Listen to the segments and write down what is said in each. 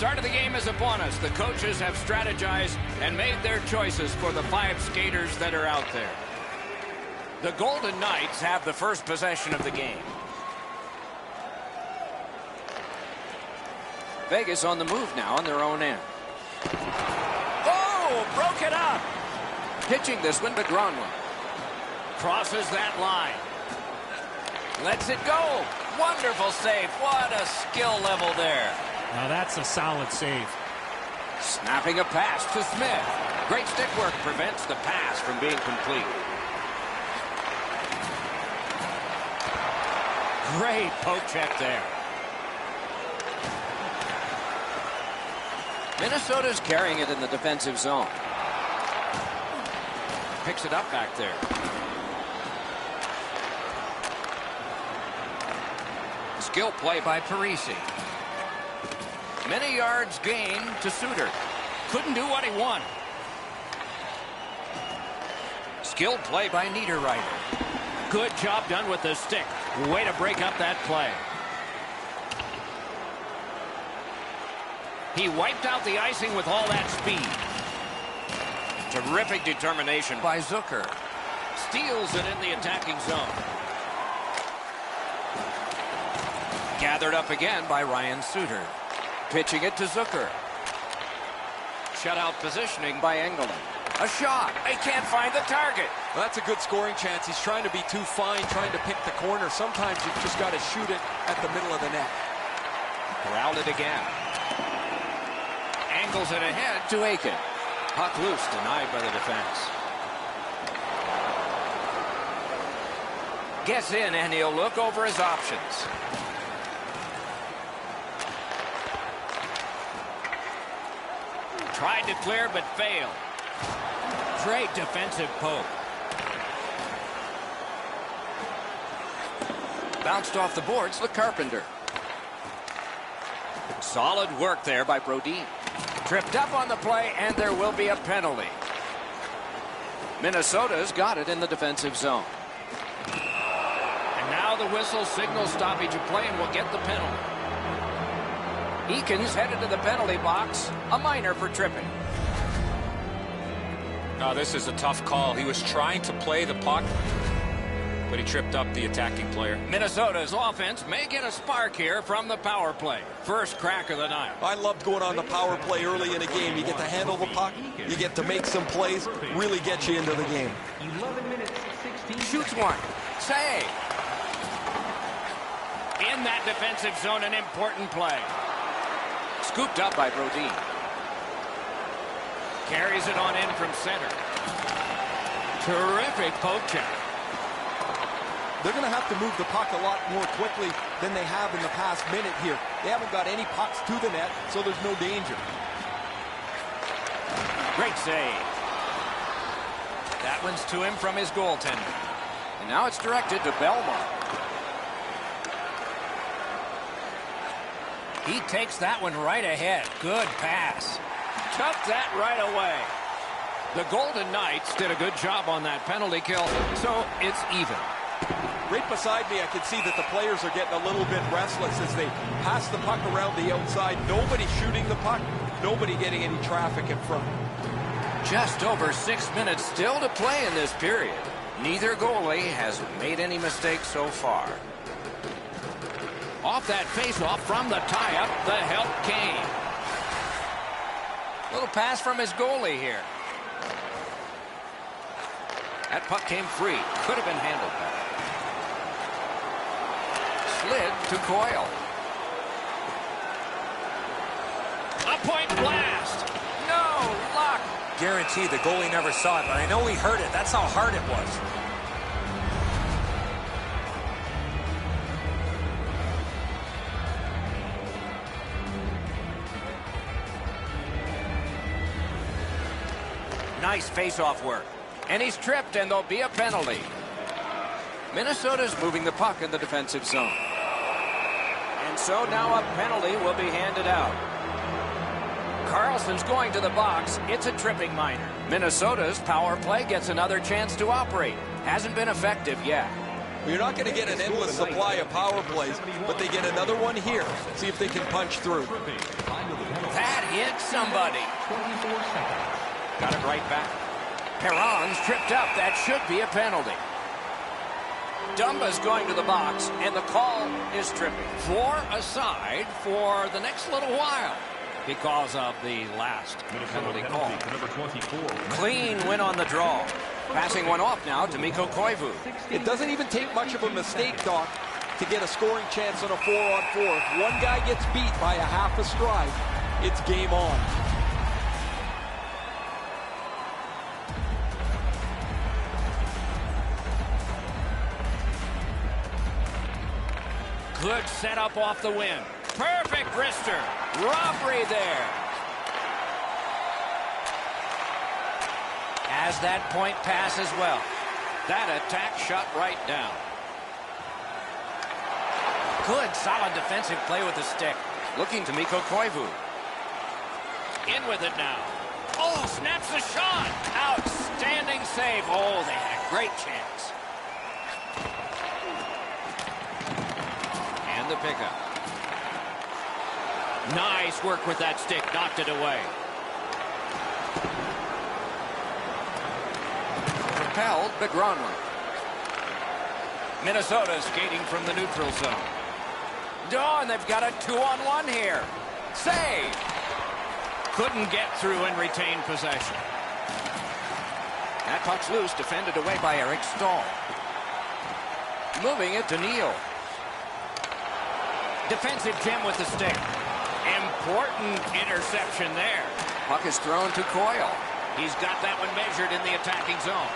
start of the game is upon us. The coaches have strategized and made their choices for the 5 skaters that are out there. The Golden Knights have the first possession of the game. Vegas on the move now on their own end. Oh, broke it up. Pitching this one to Gronwall. Crosses that line. Lets it go. Wonderful save. What a skill level there. Now that's a solid save. Snapping a pass to Smith. Great stick work prevents the pass from being complete. Great poke check there. Minnesota's carrying it in the defensive zone. Picks it up back there. Skill play by Parisi. Many yards gained to Suter. Couldn't do what he wanted. Skill play by Niederreiter. Good job done with the stick. Way to break up that play. He wiped out the icing with all that speed. Terrific determination by Zucker. Steals it in the attacking zone. Gathered up again by Ryan Suter. Pitching it to Zucker. Shutout positioning by Engelland. A shot. They can't find the target. Well, that's a good scoring chance. He's trying to be too fine, trying to pick the corner. Sometimes you've just got to shoot it at the middle of the net. Corralled it again. Angles it ahead to Aiken. Puck loose, denied by the defense. Gets in, and he'll look over his options. Tried to clear, but failed. Great defensive poke. Bounced off the boards to Carpenter. Solid work there by Brodin. Tripped up on the play, and there will be a penalty. Minnesota's got it in the defensive zone. And now the whistle signals stoppage of play and will get the penalty. Eakins headed to the penalty box. A minor for tripping. No, this is a tough call. He was trying to play the puck, but he tripped up the attacking player. Minnesota's offense may get a spark here from the power play. First crack of the night. I loved going on the power play early in a game. You get to handle the puck, you get to make some plays, really get you into the game. 11 minutes, 16 Shoots one. Save. In that defensive zone, an important play. Scooped up by Brodin. Carries it on in from center. Terrific poke check. They're going to have to move the puck a lot more quickly than they have in the past minute here. They haven't got any pucks to the net, so there's no danger. Great save. That one's to him from his goaltender. And now it's directed to Belmont. He takes that one right ahead. Good pass. Took that right away. The Golden Knights did a good job on that penalty kill, so it's even. Right beside me, I can see that the players are getting a little bit restless as they pass the puck around the outside. Nobody shooting the puck. Nobody getting any traffic in front. Just over 6 minutes still to play in this period. Neither goalie has made any mistakes so far. Off that faceoff from the tie-up, the help came. Little pass from his goalie here. That puck came free. Could have been handled better. Slid to Coyle. A point blast. No luck. Guaranteed the goalie never saw it, but I know he heard it. That's how hard it was. Nice face-off work. And he's tripped, and there'll be a penalty. Minnesota's moving the puck in the defensive zone. And so now a penalty will be handed out. Carlson's going to the box. It's a tripping minor. Minnesota's power play gets another chance to operate. Hasn't been effective yet. You're not going to get an endless supply of power plays, but they get another one here. See if they can punch through. That hit somebody. 24 seconds. Got it right back. Perron's tripped up. That should be a penalty. Dumba's going to the box, and the call is tripping. 4 aside for the next little while because of the last penalty call. Clean win on the draw. Passing one off now to Mikko Koivu. It doesn't even take much of a mistake, Doc, to get a scoring chance on a 4-on-4. If one guy gets beat by a half a stride, it's game on. Good setup off the win. Perfect wrister. Robbery there. As that point pass as well. That attack shut right down. Good solid defensive play with the stick. Looking to Mikko Koivu. In with it now. Oh, snaps the shot. Outstanding save. Oh, they had a great chance. And the pickup. Nice work with that stick. Knocked it away. Propelled, but Gronlund. Minnesota skating from the neutral zone. Oh, and they've got a 2-on-1 here. Save. Couldn't get through and retain possession. That puck's loose, defended away by Eric Stahl. Moving it to Neal. Defensive gem with the stick. Important interception there. Puck is thrown to Coyle. He's got that one measured in the attacking zone.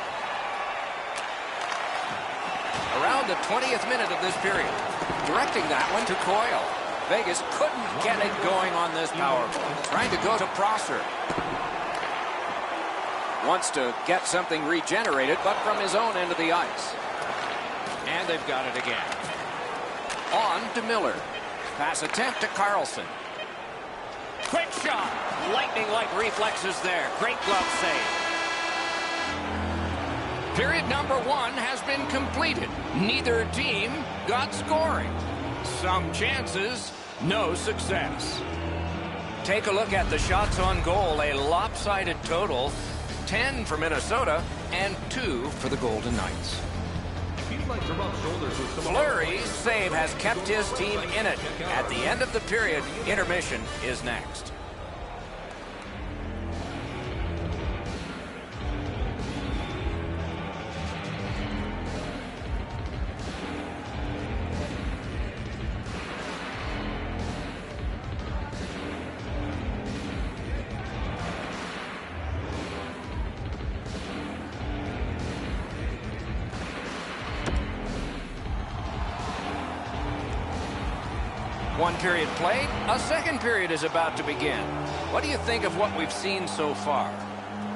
Around the 20th minute of this period. Directing that one to Coyle. Vegas couldn't get it going on this power play. Trying to go to Prosser. Wants to get something regenerated, but from his own end of the ice. And they've got it again. On to Miller. Pass attempt to Carlson. Quick shot. Lightning-like reflexes there. Great glove save. Period number 1 has been completed. Neither team got scoring. Some chances, no success. Take a look at the shots on goal. A lopsided total. 10 for Minnesota and 2 for the Golden Knights. Fleury's save has kept his team in it. At the end of the period, intermission is next. One period played, a second period is about to begin. What do you think of what we've seen so far?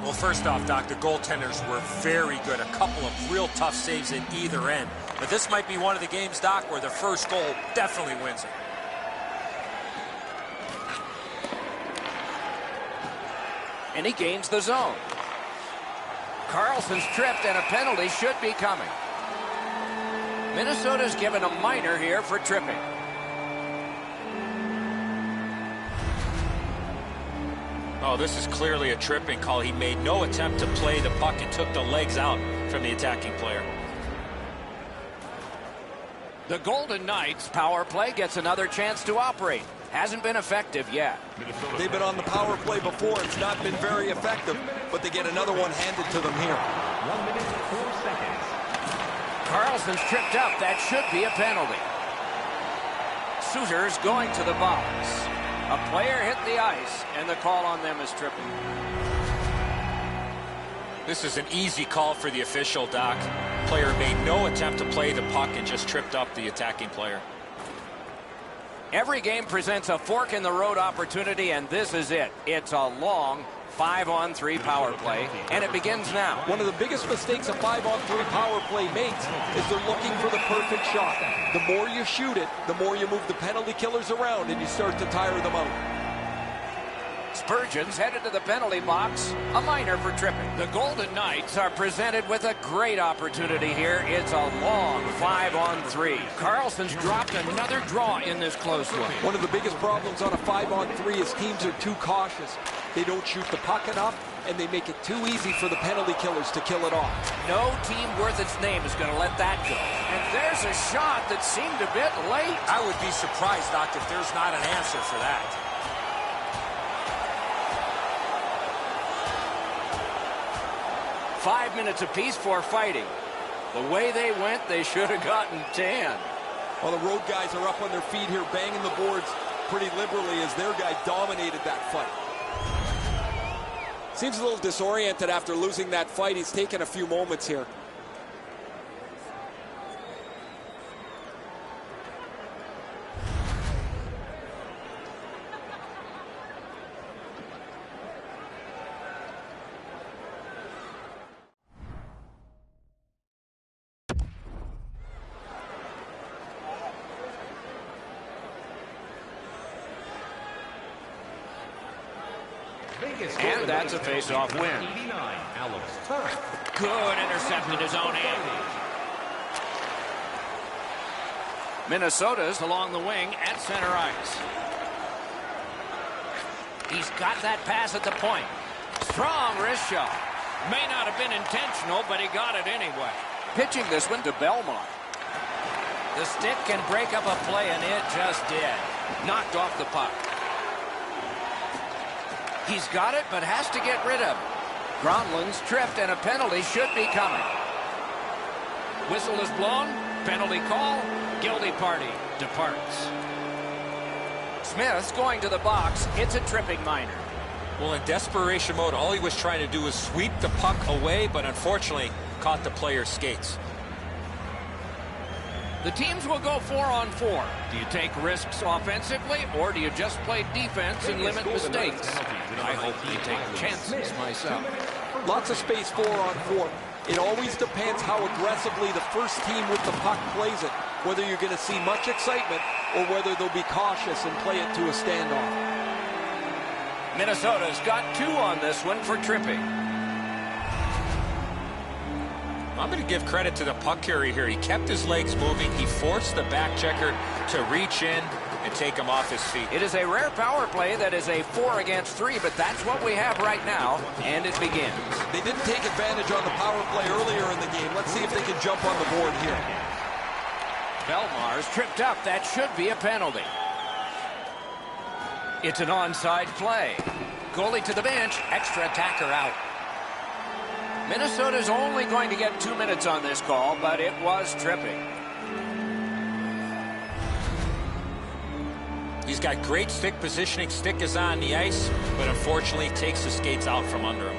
Well, first off, Doc, the goaltenders were very good. A couple of real tough saves at either end. But this might be one of the games, Doc, where the first goal definitely wins it. And he gains the zone. Carlson's tripped and a penalty should be coming. Minnesota's given a minor here for tripping. Oh, this is clearly a tripping call. He made no attempt to play the puck and took the legs out from the attacking player. The Golden Knights power play gets another chance to operate. Hasn't been effective yet. They've been on the power play before. It's not been very effective, but they get another one handed to them here. 1 minute, 4 seconds. Carlson's tripped up. That should be a penalty. Suter's going to the box. A player hit the ice, and the call on them is tripping. This is an easy call for the official, Doc. Player made no attempt to play the puck and just tripped up the attacking player. Every game presents a fork-in-the-road opportunity, and this is it. It's a long 5-on-3 power play, and it begins now. One of the biggest mistakes a 5-on-3 power play makes is they're looking for the perfect shot. The more you shoot it, the more you move the penalty killers around, and you start to tire them out. Spurgeon's headed to the penalty box. A minor for tripping. The Golden Knights are presented with a great opportunity here. It's a long 5-on-3. Carlson's dropped another draw in this close one. One of the biggest problems on a 5-on-3 is teams are too cautious. They don't shoot the puck enough, and they make it too easy for the penalty killers to kill it off. No team worth its name is going to let that go. And there's a shot that seemed a bit late. I would be surprised, Doc, if there's not an answer for that. 5 minutes apiece for fighting. The way they went, they should have gotten 10. Well, the road guys are up on their feet here, banging the boards pretty liberally as their guy dominated that fight. Seems a little disoriented after losing that fight. He's taken a few moments here. And that's a face-off win. Good intercept in his own end. Minnesota's along the wing at center ice. He's got that pass at the point. Strong wrist shot. May not have been intentional, but he got it anyway. Pitching this one to Belmont. The stick can break up a play, and it just did. Knocked off the puck. He's got it, but has to get rid of it. Gronlund's tripped, and a penalty should be coming. Whistle is blown. Penalty call. Guilty party departs. Smith's going to the box. It's a tripping minor. Well, in desperation mode, all he was trying to do was sweep the puck away, but unfortunately caught the player's skates. The teams will go 4-on-4. Do you take risks offensively, or do you just play defense and limit mistakes? I hope you take chances myself. Lots of space 4-on-4. It always depends how aggressively the first team with the puck plays it, whether you're going to see much excitement or whether they'll be cautious and play it to a standoff. Minnesota's got 2 on this one for tripping. I'm going to give credit to the puck carrier here. He kept his legs moving. He forced the back checker to reach in and take him off his feet. It is a rare power play that is a 4-against-3, but that's what we have right now, and it begins. They didn't take advantage on the power play earlier in the game. Let's see if they can jump on the board here. Belmar's tripped up. That should be a penalty. It's an onside play. Goalie to the bench. Extra attacker out. Minnesota's only going to get 2 minutes on this call, but it was tripping. He's got great stick positioning. Stick is on the ice, but unfortunately takes the skates out from under him.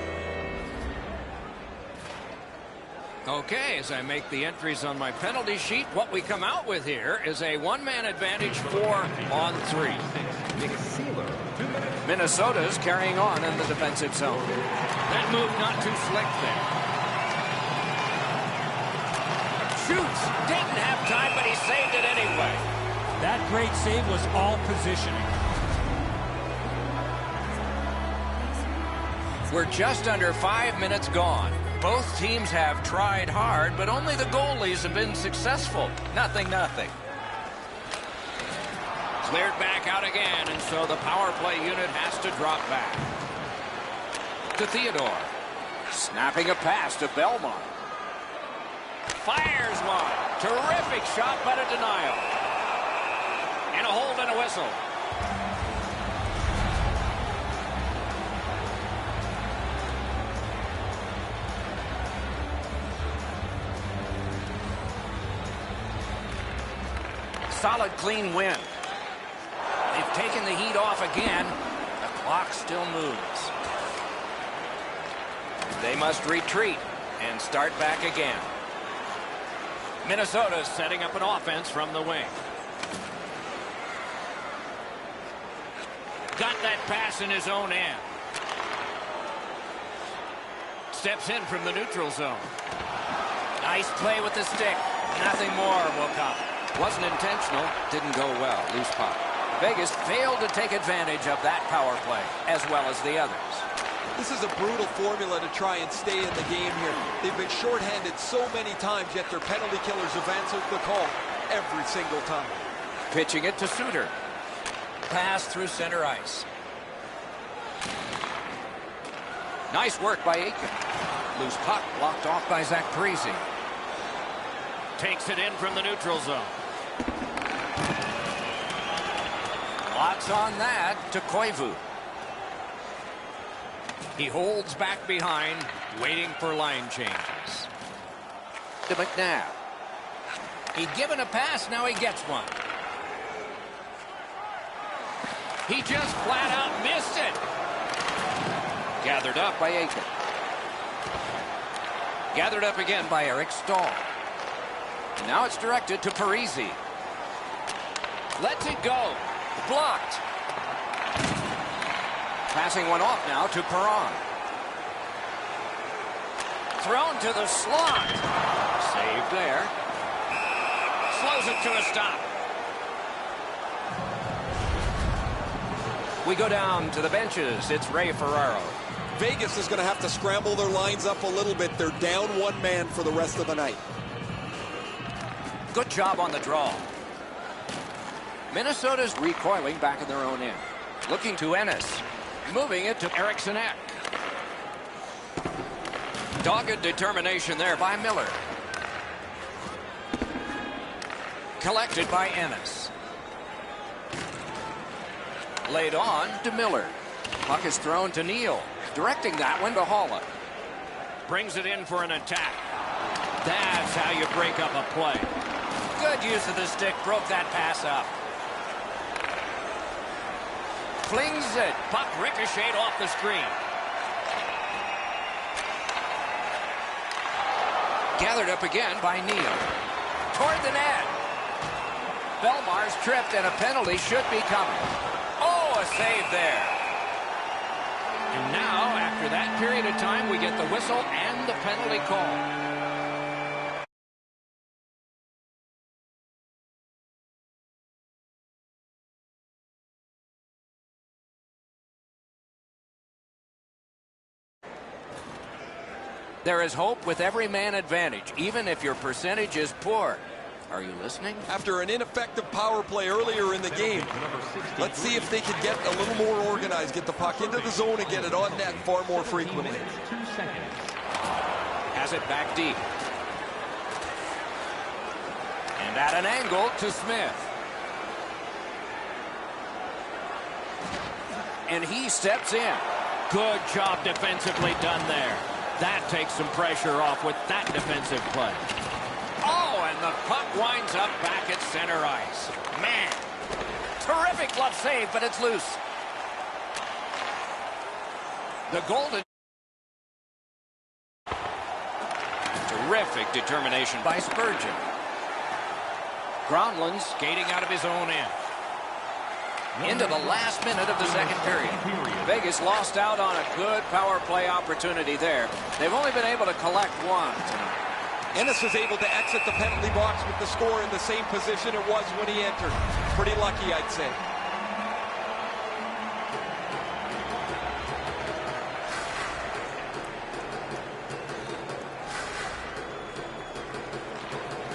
Okay, as I make the entries on my penalty sheet, what we come out with here is a one-man advantage 4-on-3. Minnesota's carrying on in the defensive zone. That move not too slick there. Shoots. Didn't have time, but he saved it anyway. That great save was all positioning. We're just under 5 minutes gone. Both teams have tried hard, but only the goalies have been successful. Nothing. Cleared back out again, and so the power play unit has to drop back. To Theodore. Snapping a pass to Belmont. Fires one. Terrific shot, but a denial. And a hold and a whistle. Solid, clean win. They've taken the heat off again. The clock still moves. They must retreat and start back again. Minnesota's setting up an offense from the wing. Got that pass in his own end. Steps in from the neutral zone. Nice play with the stick. Nothing more will come. Wasn't intentional. Didn't go well. Loose puck. Vegas failed to take advantage of that power play, as well as the others. This is a brutal formula to try and stay in the game here. They've been shorthanded so many times, yet their penalty killers have answered the call every single time. Pitching it to Suter. Pass through center ice. Nice work by Aiken. Loose puck blocked off by Zach Parise. Takes it in from the neutral zone. Lots on that to Koivu. He holds back behind, waiting for line changes. To McNabb. He'd given a pass, now he gets one. He just flat out missed it. Gathered up by Aiken. Gathered up again by Eric Stahl. And now it's directed to Parise. Lets it go. Blocked. Passing one off now to Perron. Thrown to the slot. Saved there. Slows it to a stop. We go down to the benches. It's Ray Ferraro. Vegas is going to have to scramble their lines up a little bit. They're down one man for the rest of the night. Good job on the draw. Minnesota's recoiling back in their own end. Looking to Ennis. Moving it to Eriksson Ek. Dogged determination there by Miller. Collected by Ennis. Laid on to Miller. Puck is thrown to Neal. Directing that one to Haula. Brings it in for an attack. That's how you break up a play. Good use of the stick. Broke that pass up. Flings it. Puck ricocheted off the screen. Gathered up again by Neal. Toward the net. Belmar's tripped and a penalty should be coming. Oh, a save there. And now, after that period of time, we get the whistle and the penalty call. There is hope with every man advantage, even if your percentage is poor. Are you listening? After an ineffective power play earlier in the game, let's see if they can get a little more organized, get the puck into the zone and get it on net far more frequently. 2 seconds. Has it back deep. And at an angle to Smith. And he steps in. Good job defensively done there. That takes some pressure off with that defensive play. Oh, and the puck winds up back at center ice. Man, terrific glove save, but it's loose. The golden. Terrific determination by Spurgeon. Gronlund skating out of his own end. Into the last minute of the second period. Vegas lost out on a good power play opportunity there. They've only been able to collect one tonight. Ennis was able to exit the penalty box with the score in the same position it was when he entered. Pretty lucky, I'd say.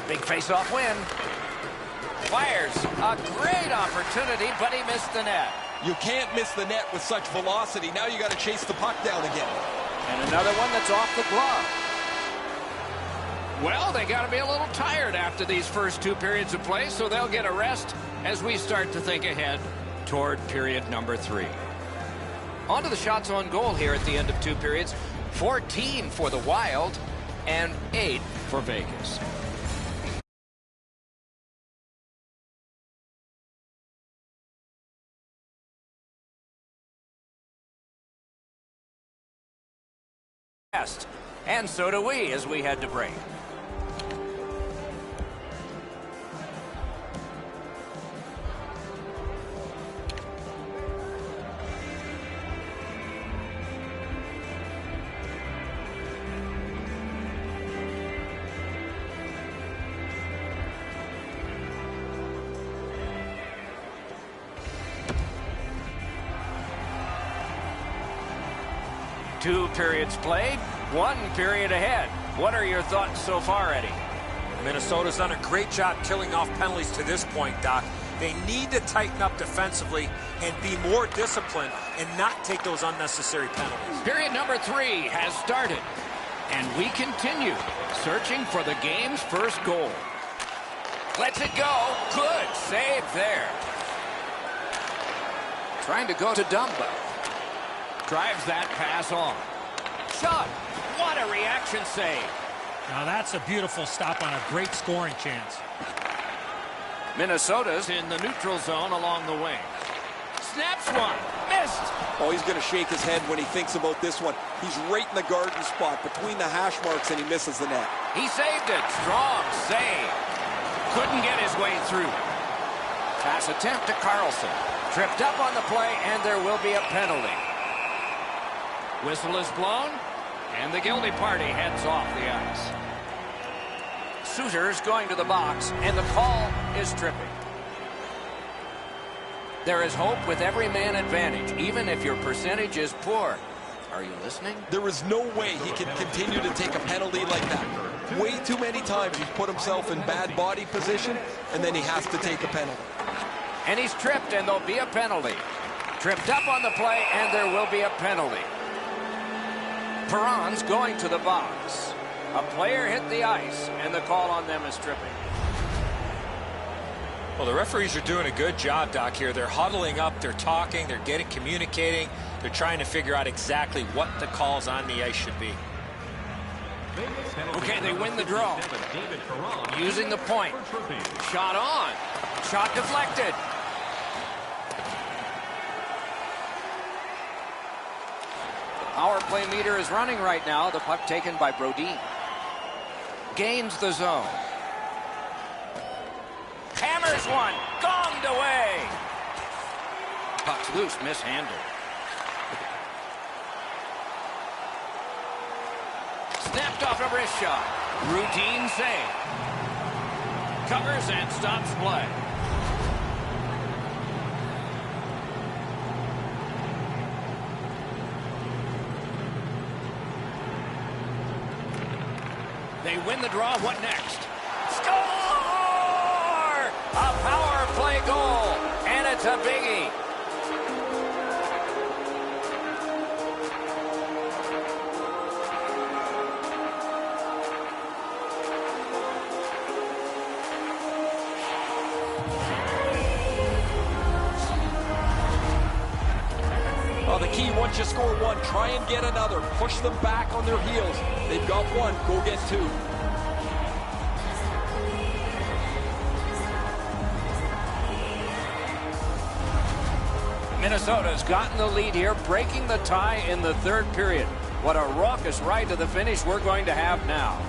Big face-off win. Fires a great opportunity, but he missed the net. You can't miss the net with such velocity. Now you got to chase the puck down again. And another one that's off the glove. Well, they got to be a little tired after these first two periods of play, so they'll get a rest as we start to think ahead toward period number 3. On to the shots on goal here at the end of 2 periods. 14 for the Wild and 8 for Vegas. And so do we as we head to break. 2 periods played, 1 period ahead. What are your thoughts so far, Eddie? Minnesota's done a great job killing off penalties to this point, Doc. They need to tighten up defensively and be more disciplined and not take those unnecessary penalties. Period number 3 has started. And we continue searching for the game's first goal. Lets it go. Good save there. Trying to go to Dumba. Drives that pass on. Shot. What a reaction save. Now that's a beautiful stop on a great scoring chance. Minnesota's in the neutral zone along the wing. Snaps one. Missed. Oh, he's going to shake his head when he thinks about this one. He's right in the garden spot between the hash marks, and he misses the net. He saved it. Strong save. Couldn't get his way through. Pass attempt to Carlson. Tripped up on the play, and there will be a penalty. Whistle is blown, and the guilty party heads off the ice. Suter's going to the box, and the call is tripping. There is hope with every man advantage, even if your percentage is poor. Are you listening? There is no way he can continue to take a penalty like that. Way too many times he's put himself in bad body position, and then he has to take a penalty. And he's tripped, and there'll be a penalty. Tripped up on the play, and there will be a penalty. Perron's going to the box. A player hit the ice, and the call on them is tripping. Well, the referees are doing a good job, Doc, here. They're huddling up, they're talking, they're communicating. They're trying to figure out exactly what the calls on the ice should be. Okay, they win the draw. Using the point. Shot on. Shot deflected. The power play meter is running right now. The puck taken by Brodin. Gains the zone. Hammers one. Gonged away. Puck's loose. Mishandled. Snapped off a wrist shot. Routine save. Covers and stops play. They win the draw. What next? Score! A power play goal. And it's a biggie. Well, the key, once you score one, try and get another. Push them back on their heels. They've got one, go get two. Minnesota's gotten the lead here, breaking the tie in the third period. What a raucous ride to the finish we're going to have now.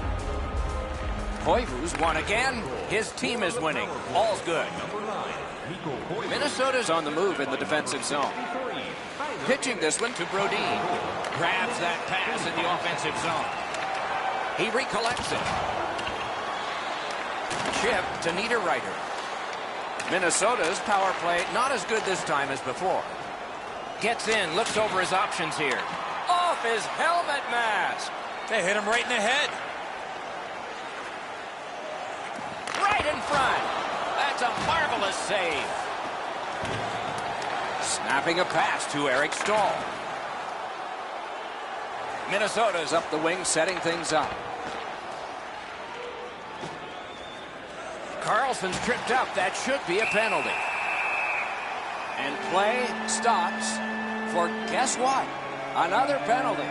Koivu's won again. His team is winning. All's good. Minnesota's on the move in the defensive zone. Pitching this one to Brodin. Grabs that pass in the offensive zone. He recollects it. Chip to Niederreiter. Minnesota's power play not as good this time as before. Gets in, looks over his options here. Off his helmet mask. They hit him right in the head. Right in front. That's a marvelous save. Snapping a pass to Eric Stahl. Minnesota's up the wing, setting things up. Carlson's tripped up. That should be a penalty. And play stops for, guess what? Another penalty.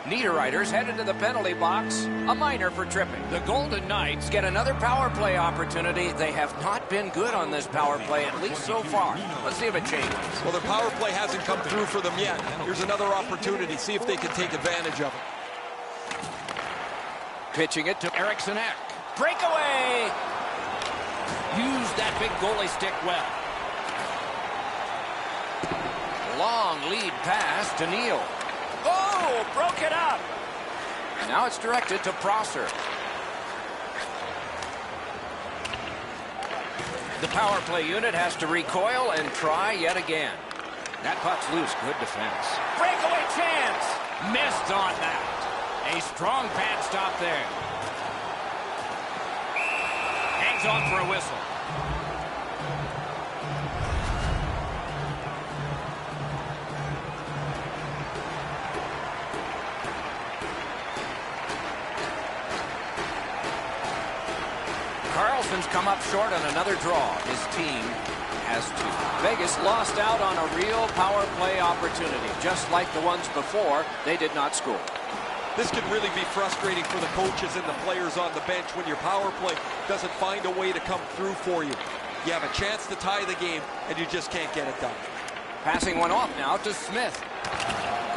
Niederreiter's headed to the penalty box. A minor for tripping. The Golden Knights get another power play opportunity. They have not been good on this power play, at least so far. Let's see if it changes. Well, their power play hasn't come through for them yet. Here's another opportunity. See if they can take advantage of it. Pitching it to Eriksson Ek. Breakaway! Use that big goalie stick well. Long lead pass to Neal. Oh, broke it up. Now it's directed to Prosser. The power play unit has to recoil and try yet again. That puck's loose. Good defense. Breakaway chance. Missed on that. A strong pad stop there. Hangs on for a whistle. Carlson's come up short on another draw. His team has two. Vegas lost out on a real power play opportunity. Just like the ones before, they did not score. This can really be frustrating for the coaches and the players on the bench when your power play doesn't find a way to come through for you. You have a chance to tie the game, and you just can't get it done. Passing one off now to Smith.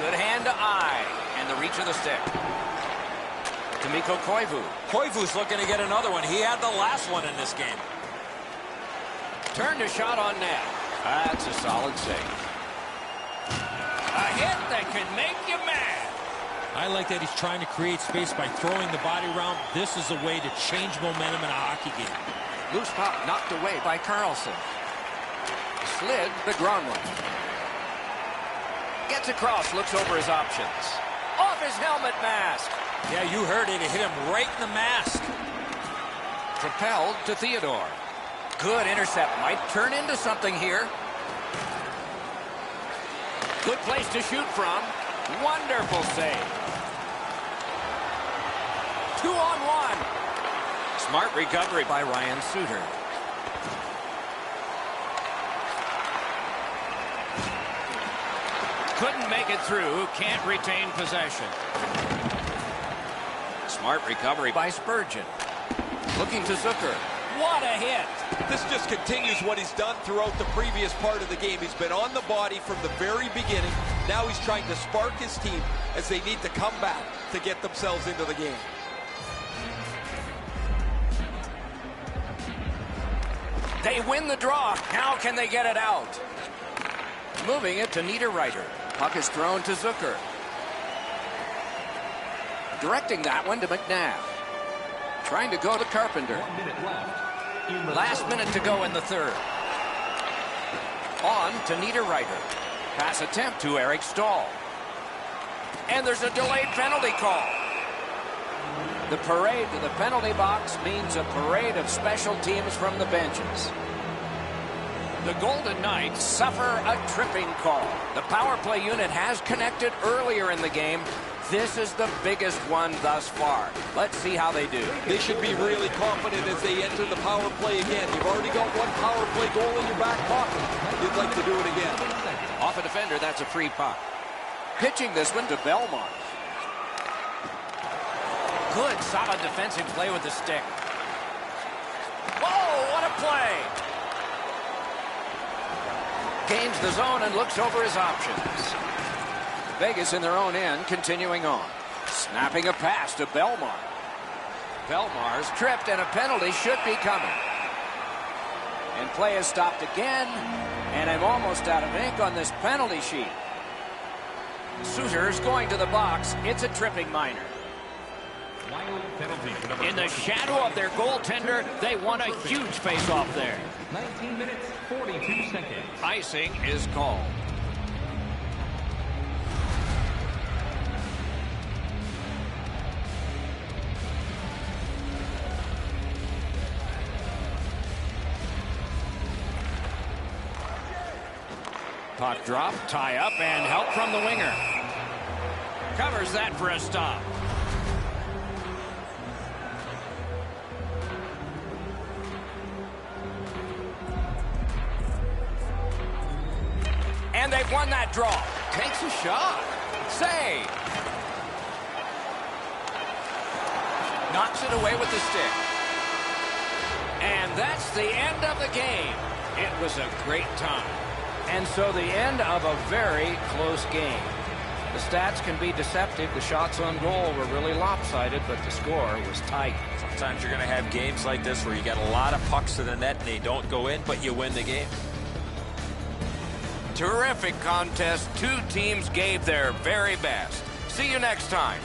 Good hand to eye, and the reach of the stick. To Mikko Koivu. Koivu's looking to get another one. He had the last one in this game. Turned a shot on net. That's a solid save. A hit that can make you mad. I like that he's trying to create space by throwing the body around. This is a way to change momentum in a hockey game. Loose puck knocked away by Carlson. Slid to Gronlund. Gets across, looks over his options. Off his helmet mask. Yeah, you heard it. It hit him right in the mask. Propelled to Theodore. Good intercept. Might turn into something here. Good place to shoot from. Wonderful save. 2-on-1. Smart recovery by Ryan Suter. Couldn't make it through. Can't retain possession. Smart recovery by Spurgeon. Looking to Zucker. What a hit. This just continues what he's done throughout the previous part of the game. He's been on the body from the very beginning. Now he's trying to spark his team as they need to come back to get themselves into the game. They win the draw. How can they get it out? Moving it to Niederreiter. Puck is thrown to Zucker. Directing that one to McNabb. Trying to go to Carpenter. 1 minute left. Last minute to go in the third. On to Niederreiter. Pass attempt to Eric Stahl. And there's a delayed penalty call. The parade to the penalty box means a parade of special teams from the benches. The Golden Knights suffer a tripping call. The power play unit has connected earlier in the game. This is the biggest one thus far. Let's see how they do. They should be really confident as they enter the power play again. You've already got one power play goal in your back pocket. You'd like to do it again. Off a defender, that's a free puck. Pitching this one to Belmont. Good, solid defensive play with the stick. Whoa, what a play! Gains the zone and looks over his options. Vegas in their own end, continuing on. Snapping a pass to Belmont. Belmar's tripped and a penalty should be coming. And play is stopped again. And I'm almost out of ink on this penalty sheet. Suter's going to the box. It's a tripping minor. Wild penalty for number In the 22. shadow of their goaltender, they won a huge face-off there. 19 minutes, 42 seconds. Icing is called. Puck drop, tie up, and help from the winger. Covers that for a stop. And they've won that draw. Takes a shot. Save. Knocks it away with the stick. And that's the end of the game. It was a great time. And so the end of a very close game. The stats can be deceptive. The shots on goal were really lopsided, but the score was tight. Sometimes you're going to have games like this where you get a lot of pucks to the net and they don't go in, but you win the game. Terrific contest. Two teams gave their very best. See you next time.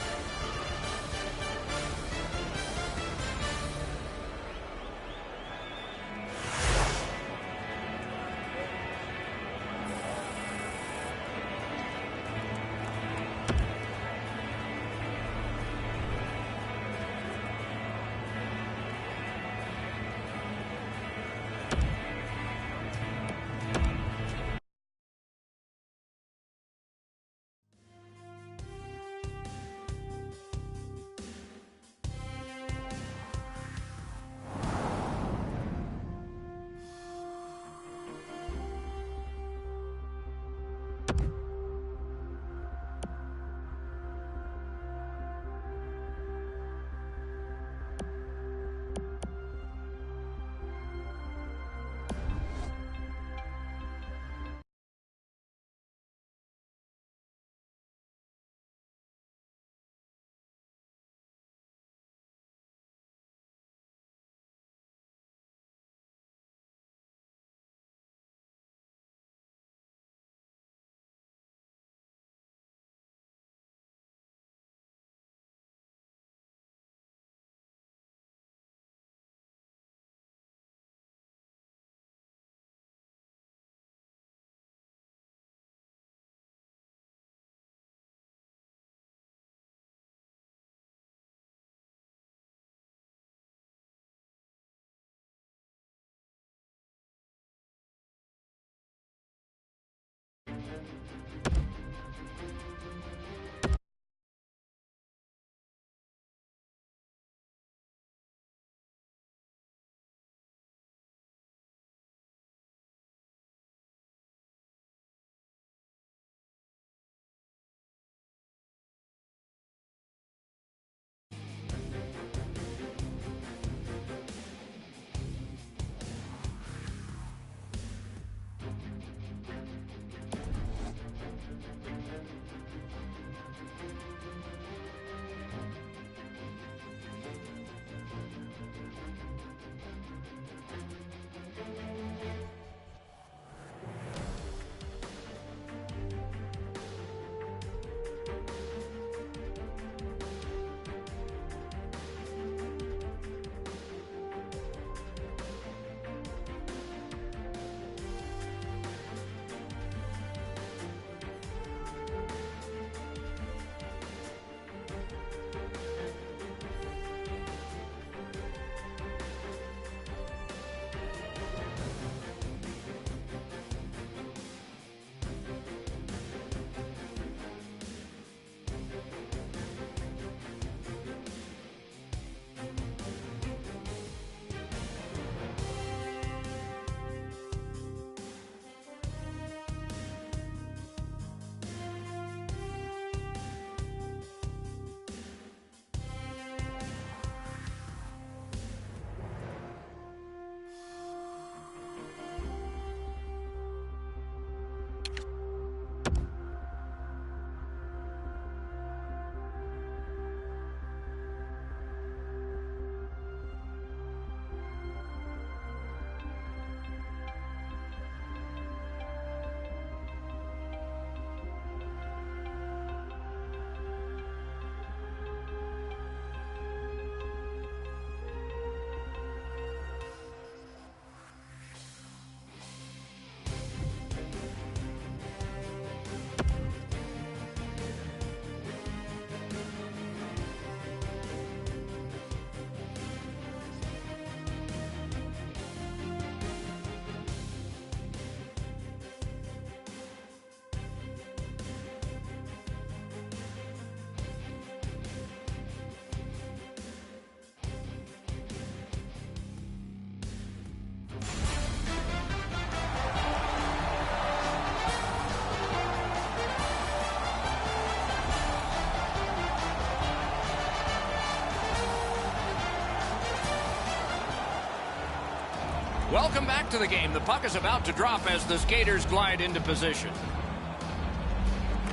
Welcome back to the game. The puck is about to drop as the skaters glide into position.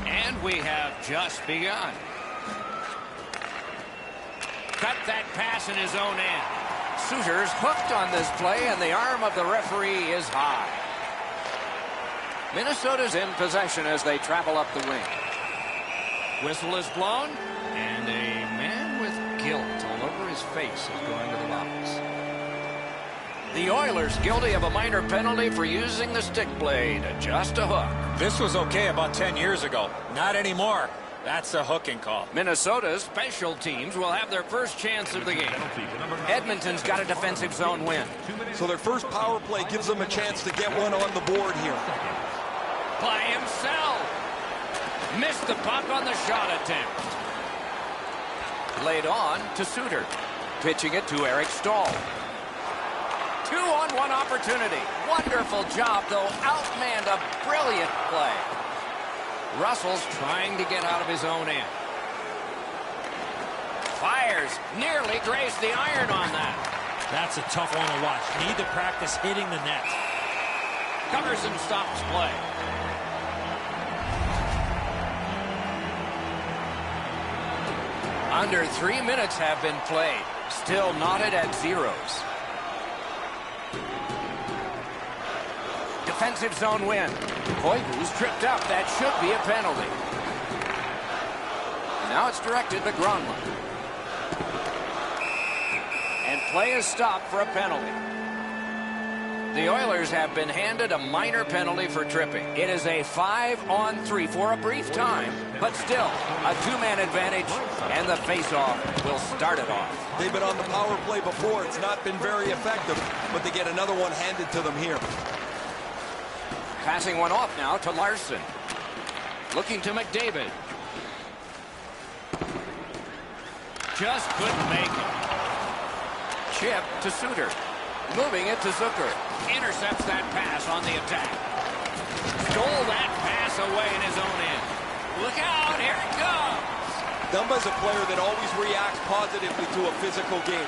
And we have just begun. Cut that pass in his own end. Suter's hooked on this play, and the arm of the referee is high. Minnesota's in possession as they travel up the wing. Whistle is blown, and a man with guilt all over his face is going to the box. The Oilers guilty of a minor penalty for using the stick blade, just a hook. This was okay about 10 years ago. Not anymore. That's a hooking call. Minnesota's special teams will have their first chance of the game. Edmonton's got a defensive zone win. So their first power play gives them a chance to get one on the board here. By himself. Missed the puck on the shot attempt. Laid on to Suter. Pitching it to Eric Stahl. 2-on-1 opportunity. Wonderful job, though. Outmanned a brilliant play. Russell's trying to get out of his own end. Fires, nearly grazed the iron on that. That's a tough one to watch. Need to practice hitting the net. Covers and stops play. Under 3 minutes have been played. Still knotted at zeros. Defensive zone win. Koivu's tripped up. That should be a penalty. Now it's directed to Gronlund. And play is stopped for a penalty. The Oilers have been handed a minor penalty for tripping. It is a 5-on-3 for a brief time, but still a two-man advantage, and the face-off will start it off. They've been on the power play before. It's not been very effective, but they get another one handed to them here. Passing one off now to Larson. Looking to McDavid. Just couldn't make it. Chip to Suter. Moving it to Zucker. Intercepts that pass on the attack. Stole that pass away in his own end. Look out, here it comes. Dumba's a player that always reacts positively to a physical game.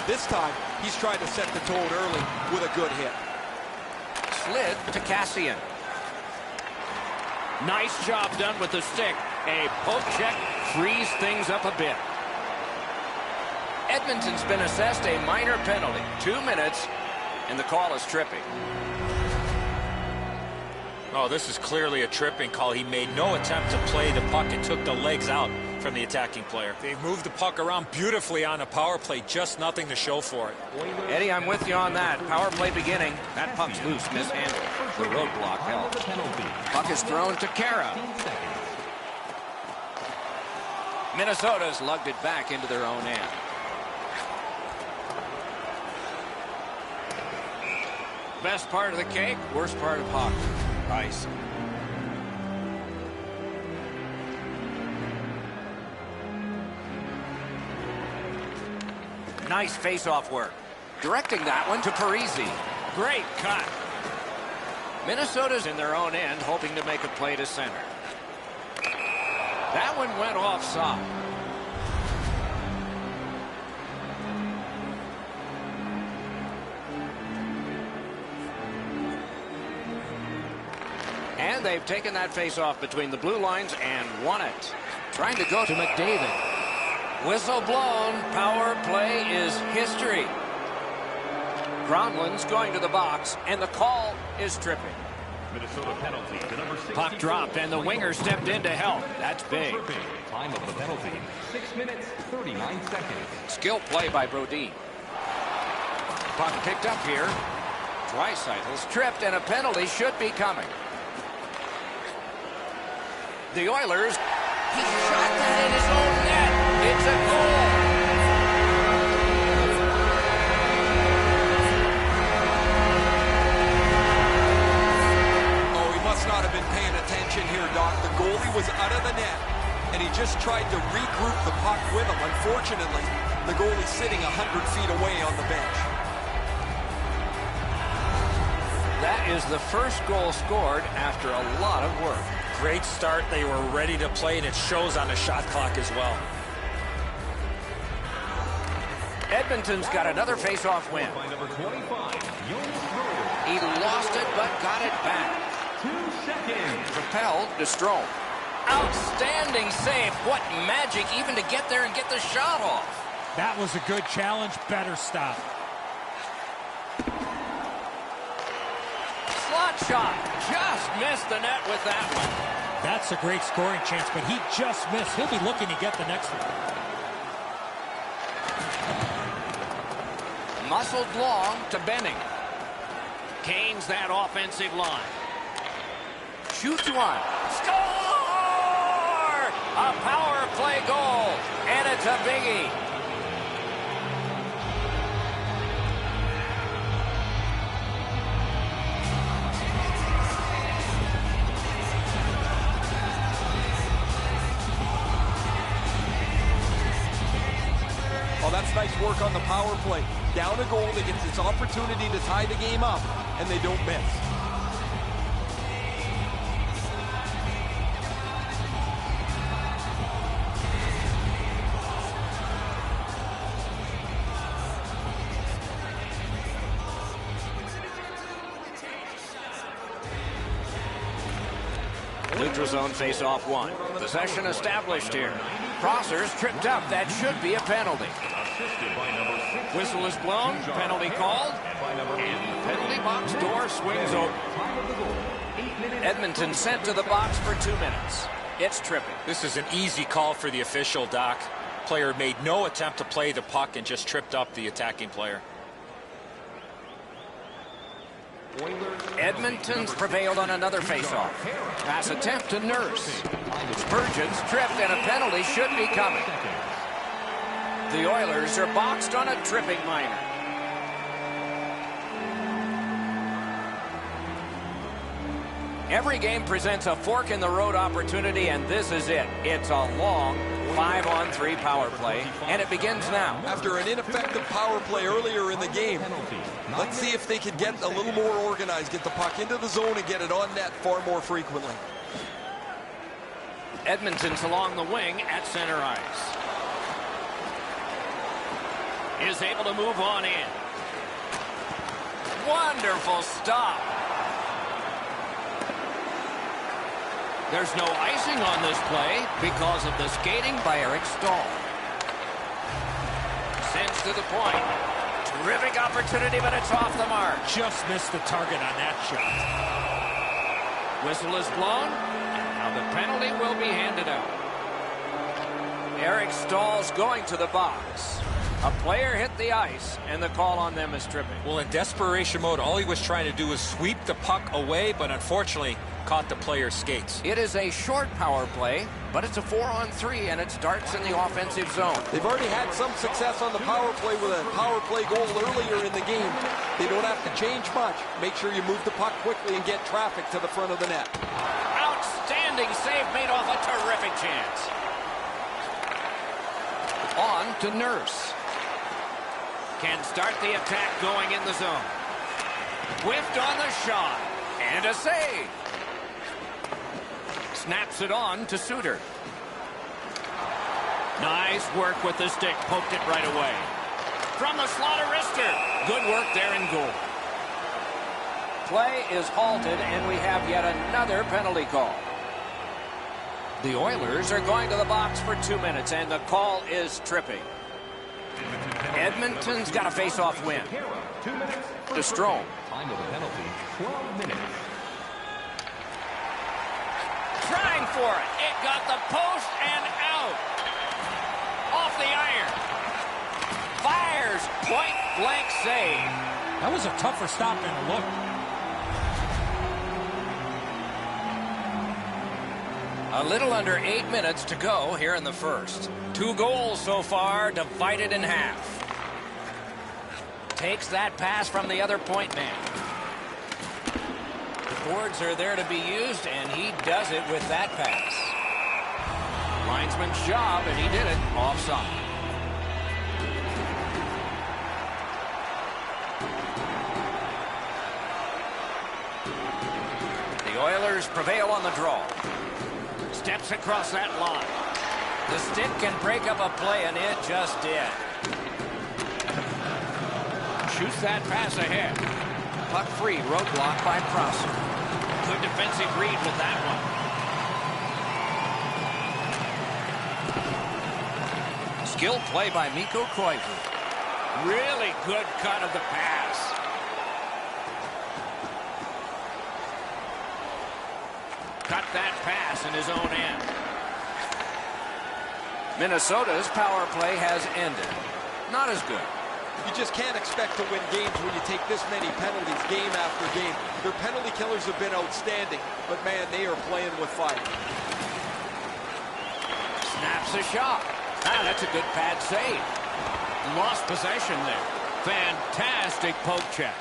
This time, he's trying to set the tone early with a good hit. Slid to Cassian. Nice job done with the stick. A poke check frees things up a bit. Edmonton's been assessed a minor penalty. 2 minutes, and the call is tripping. Oh, this is clearly a tripping call. He made no attempt to play the puck and took the legs out from the attacking player. They moved the puck around beautifully on a power play. Just nothing to show for it. Eddie, I'm with you on that. Power play beginning. That puck's loose, mishandled. The roadblock helped. Puck is thrown to Kara. Minnesota's lugged it back into their own end. Best part of the cake, worst part of hockey. Ice. Nice face-off work. Directing that one to Parisi. Great cut. Minnesota's in their own end, hoping to make a play to center. That one went offside. And they've taken that face-off between the blue lines and won it. Trying to go to McDavid. Whistle blown. Power play is history. Gronlund's going to the box, and the call is tripping. Minnesota penalty to number 6. Puck dropped, and the winger stepped in to help. That's big. Time of the penalty, 6 minutes, 39 seconds. Skill play by Brodin. Puck picked up here. Draisaitl's tripped, and a penalty should be coming. The Oilers, he shot that in his own net. It's a goal. Oh, he must not have been paying attention here, Doc. The goalie was out of the net, and he just tried to regroup the puck with him. Unfortunately, the goalie's sitting 100 feet away on the bench. That is the first goal scored after a lot of work. Great start. They were ready to play, and it shows on the shot clock as well. Edmonton's got another face-off win. By number 25, He lost it, but got it back. 2 seconds. Propelled to Strome. Outstanding save. What magic even to get there and get the shot off. That was a good challenge. Better stop. Slot shot. Just missed the net with that one. That's a great scoring chance, but he just missed. He'll be looking to get the next one. Muscled long to Benning. Canes that offensive line. Shoots one. Score! A power play goal. And it's a biggie. Oh, that's nice work on the power play. Down a goal, that gets its opportunity to tie the game up, and they don't miss. Neutral zone face-off one. Possession established here. Crossers tripped up. That should be a penalty. Whistle is blown. Penalty called. And the penalty box door swings open. Edmonton sent to the box for 2 minutes. It's tripping. This is an easy call for the official, Doc. Player made no attempt to play the puck and just tripped up the attacking player. Edmonton's prevailed on another faceoff. Pass attempt to Nurse. Spurgeon's tripped and a penalty should be coming. The Oilers are boxed on a tripping minor. Every game presents a fork-in-the-road opportunity, and this is it. It's a long 5-on-3 power play, and it begins now. After an ineffective power play earlier in the game, let's see if they can get a little more organized, get the puck into the zone and get it on net far more frequently. Edmonton's along the wing at center ice. Is able to move on in. Wonderful stop. There's no icing on this play because of the skating by Eric Stahl. Sends to the point. Terrific opportunity, but it's off the mark. Just missed the target on that shot. Whistle is blown. Now the penalty will be handed out. Eric Stahl's going to the box. A player hit the ice, and the call on them is tripping. Well, in desperation mode, all he was trying to do was sweep the puck away, but unfortunately caught the player's skates. It is a short power play, but it's a 4-on-3, and it starts in the offensive zone. They've already had some success on the power play with a power play goal earlier in the game. They don't have to change much. Make sure you move the puck quickly and get traffic to the front of the net. Outstanding save made off a terrific chance. On to Nurse. Can start the attack going in the zone. Whiffed on the shot. And a save. Snaps it on to Suter. Nice work with the stick. Poked it right away. From the slot of wrister. Good work there in goal. Play is halted, and we have yet another penalty call. The Oilers are going to the box for 2 minutes, and the call is tripping. Edmonton's got a face-off win. To Strome. Time of the penalty, 12 minutes. Trying for it. It got the post and out. Off the iron. Fires. Point-blank save. That was a tougher stop than it looked. A little under 8 minutes to go here in the first. 2 goals so far, divided in half. Takes that pass from the other point man. The boards are there to be used, and he does it with that pass. Linesman's job, and he did it offside. The Oilers prevail on the draw. Steps across that line. The stick can break up a play, and it just did. Shoots that pass ahead. Puck free, roadblock by Prosser. Good defensive read with that one. Skilled play by Mikko Koivu. Really good cut of the pass. Cut that pass in his own end. Minnesota's power play has ended. Not as good. You just can't expect to win games when you take this many penalties game after game. Their penalty killers have been outstanding, but man, they are playing with fire. Snaps a shot. Ah, that's a good pad save. Lost possession there. Fantastic poke check.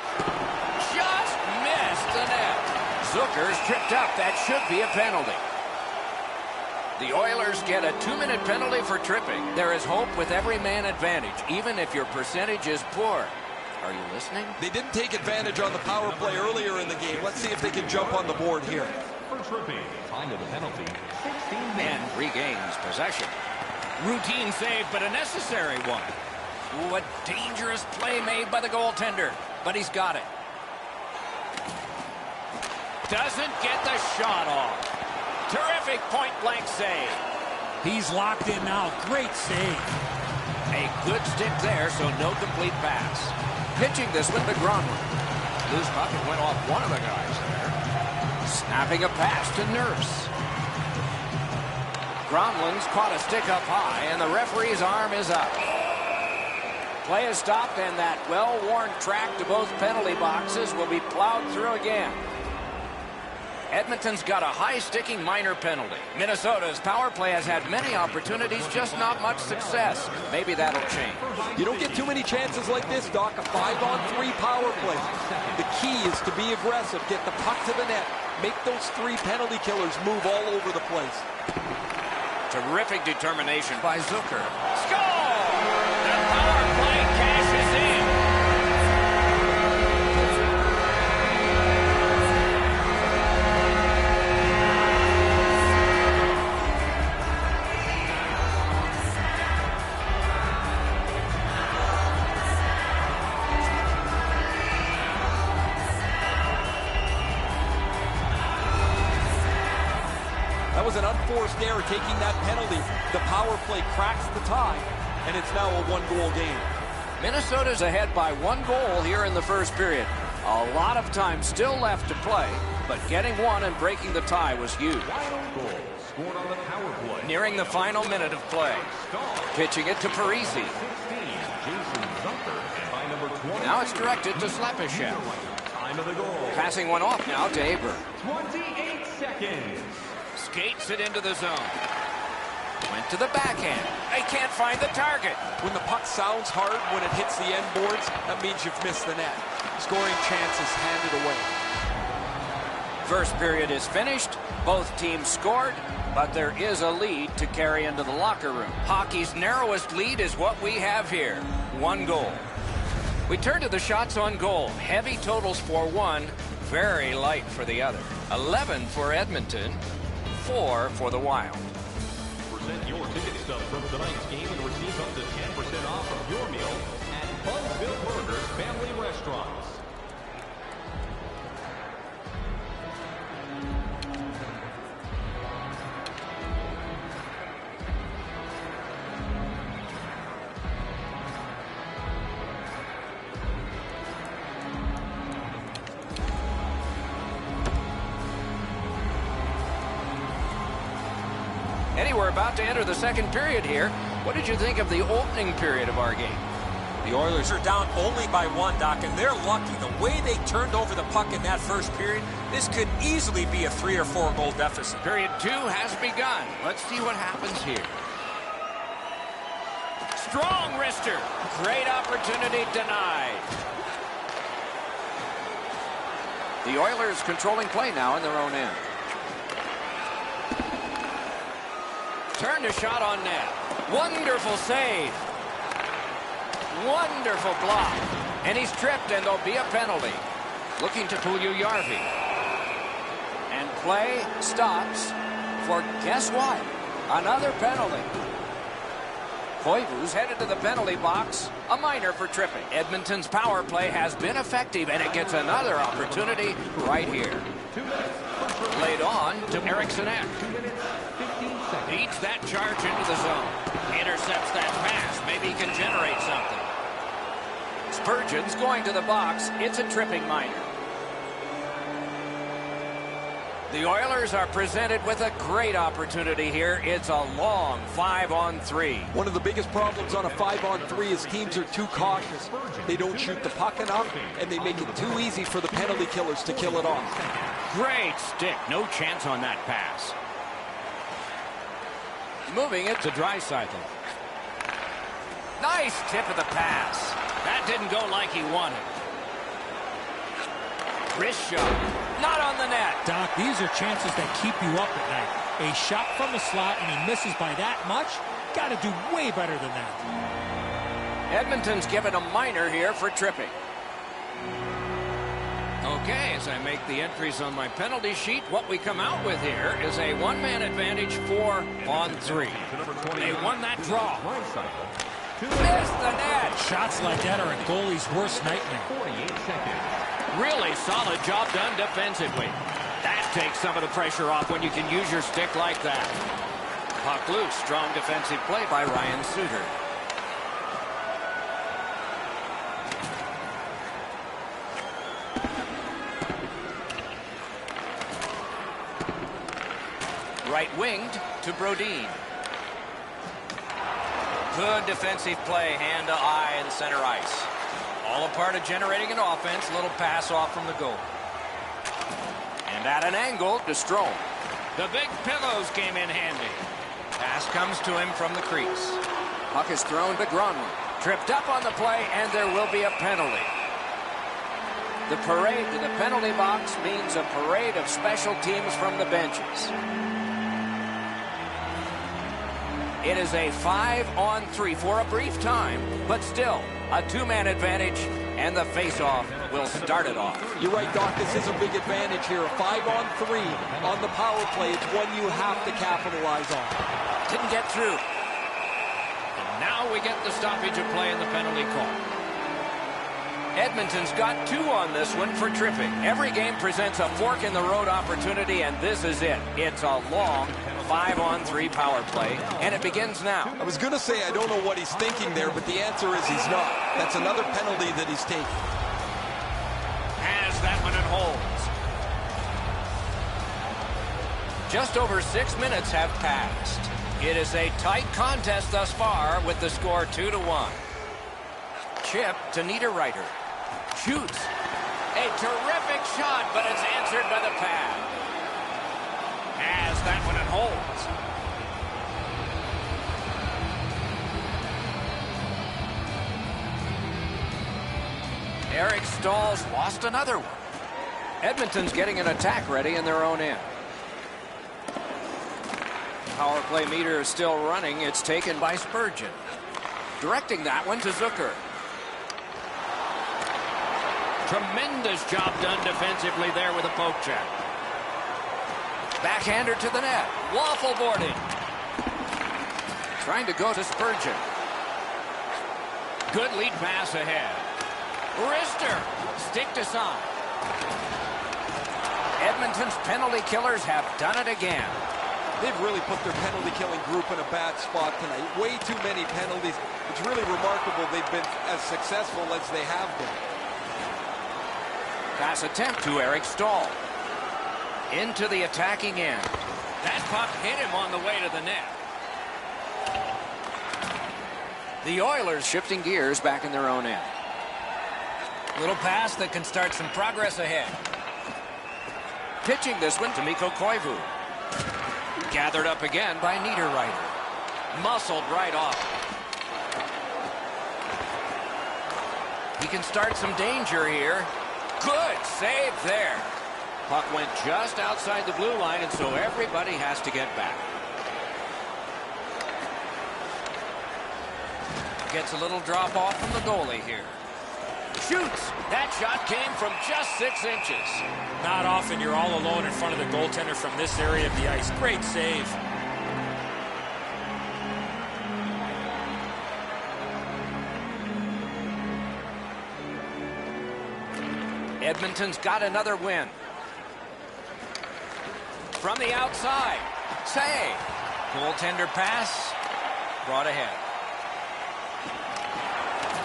Just missed the net. Zucker's tripped up. That should be a penalty. The Oilers get a 2-minute penalty for tripping. There is hope with every man advantage, even if your percentage is poor. Are you listening? They didn't take advantage on the power play earlier in the game. Let's see if they can jump on the board here. For tripping, time of the penalty, 16 And minutes. regains possession. Routine save, but a necessary one. Ooh, a dangerous play made by the goaltender, but he's got it. Doesn't get the shot off. Terrific point-blank save. He's locked in now. Great save. A good stick there, so no complete pass. Pitching this one to Gronlund. Loose puck, it went off one of the guys there. Snapping a pass to Nurse. Gronlund's caught a stick up high, and the referee's arm is up. Play is stopped, and that well-worn track to both penalty boxes will be plowed through again. Edmonton's got a high-sticking minor penalty. Minnesota's power play has had many opportunities, just not much success. Maybe that'll change. You don't get too many chances like this, Doc. A 5-on-3 power play. The key is to be aggressive, get the puck to the net, make those 3 penalty killers move all over the place. Terrific determination by Zucker. Score! The power play cashes in. That was an unforced error taking that penalty. The power play cracks the tie, and it's now a 1-goal game. Minnesota's ahead by 1 goal here in the first period. A lot of time still left to play, but getting one and breaking the tie was huge. Goal scored on the power play. Nearing the final minute of play. Pitching it to Parisi. 16, Jason Zucker, and by number 20. Now it's directed to Slepyshev. Time of the goal. Passing one off now to Aber. 28 seconds. Skates it into the zone. Went to the backhand. They can't find the target. When the puck sounds hard, when it hits the end boards, that means you've missed the net. Scoring chances handed away. First period is finished. Both teams scored, but there is a lead to carry into the locker room. Hockey's narrowest lead is what we have here. 1 goal. We turn to the shots on goal. Heavy totals for one, very light for the other. 11 for Edmonton, 4 for the Wild. Present your ticket stub from tonight's game and receive up to 10% off of your meal at Bunsville Burgers Family Restaurants. Eddie, we're about to enter the second period here. What did you think of the opening period of our game? The Oilers are down only by 1, Doc, and they're lucky. The way they turned over the puck in that first period, this could easily be a 3 or 4 goal deficit. Period 2 has begun. Let's see what happens here. Strong wrister. Great opportunity denied. The Oilers controlling play now in their own end. Turned a shot on net. Wonderful save. Wonderful block. And he's tripped, and there'll be a penalty. Looking to Puljujärvi. And play stops for guess what? Another penalty. Koivu's headed to the penalty box. A minor for tripping. Edmonton's power play has been effective, and it gets another opportunity right here. 2 minutes. Laid on to Eriksson. 2 minutes, 15 seconds. Beats that charge into the zone. Intercepts that pass. Maybe he can generate something. Spurgeon's going to the box. It's a tripping minor. The Oilers are presented with a great opportunity here. It's a long 5-on-3. One of the biggest problems on a 5-on-3 is teams are too cautious. They don't shoot the puck enough, and they make it too easy for the penalty killers to kill it off. Great stick. No chance on that pass. Moving it to Draisaitl. Nice tip of the pass. That didn't go like he wanted. Wrist shot. Not on the net. Doc, these are chances that keep you up at night. A shot from the slot and he misses by that much? Got to do way better than that. Edmonton's given a minor here for tripping. Okay, as I make the entries on my penalty sheet, what we come out with here is a one-man advantage 4-on-3. They won that draw. Missed the net. Shots like that are a goalie's worst nightmare. 48 seconds. Really solid job done defensively. That Take some of the pressure off when you can use your stick like that. Puck loose. Strong defensive play by Ryan Suter. Right-winged to Brodin. Good defensive play, hand to eye in center ice. All a part of generating an offense. Little pass off from the goal. And at an angle to Strome. The big pillows came in handy. Pass comes to him from the crease. Puck is thrown to Gronlund. Tripped up on the play, and there will be a penalty. The parade to the penalty box means a parade of special teams from the benches. It is a 5-on-3 for a brief time, but still a two-man advantage, and the face-off will start it off. You're right, Doc. This is a big advantage here. A 5-on-3 on the power play. It's one you have to capitalize on. Didn't get through. And now we get the stoppage of play in the penalty call. Edmonton's got 2 on this one for tripping. Every game presents a fork-in-the-road opportunity, and this is it. It's a long 5-on-3 power play, and it begins now. I was going to say I don't know what he's thinking there, but the answer is he's not. That's another penalty that he's taking. Has that one and holds. Just over 6 minutes have passed. It is a tight contest thus far with the score 2-1. Chip to Niederreiter. Shoots. A terrific shot, but it's answered by the pad. Has that one and holds. Eric Stahl's lost another one. Edmonton's getting an attack ready in their own end. Power play meter is still running. It's taken by Spurgeon. Directing that one to Zucker. Tremendous job done defensively there with a poke check. Backhander to the net. Waffle boarding. Trying to go to Spurgeon. Good lead pass ahead. Wrister. Stick to side. Edmonton's penalty killers have done it again. They've really put their penalty-killing group in a bad spot tonight. Way too many penalties. It's really remarkable they've been as successful as they have been. Pass attempt to Eric Stahl. Into the attacking end. That puck hit him on the way to the net. The Oilers shifting gears back in their own end. Little pass that can start some progress ahead. Pitching this one to Mikko Koivu. Gathered up again by Niederreiter. Muscled right off. He can start some danger here. Good save there. Puck went just outside the blue line, and so everybody has to get back. Gets a little drop off from the goalie here. Shoots. That shot came from just 6 inches. Not often you're all alone in front of the goaltender from this area of the ice. Great save. Edmonton's got another win. From the outside. Save. Goaltender pass. Brought ahead.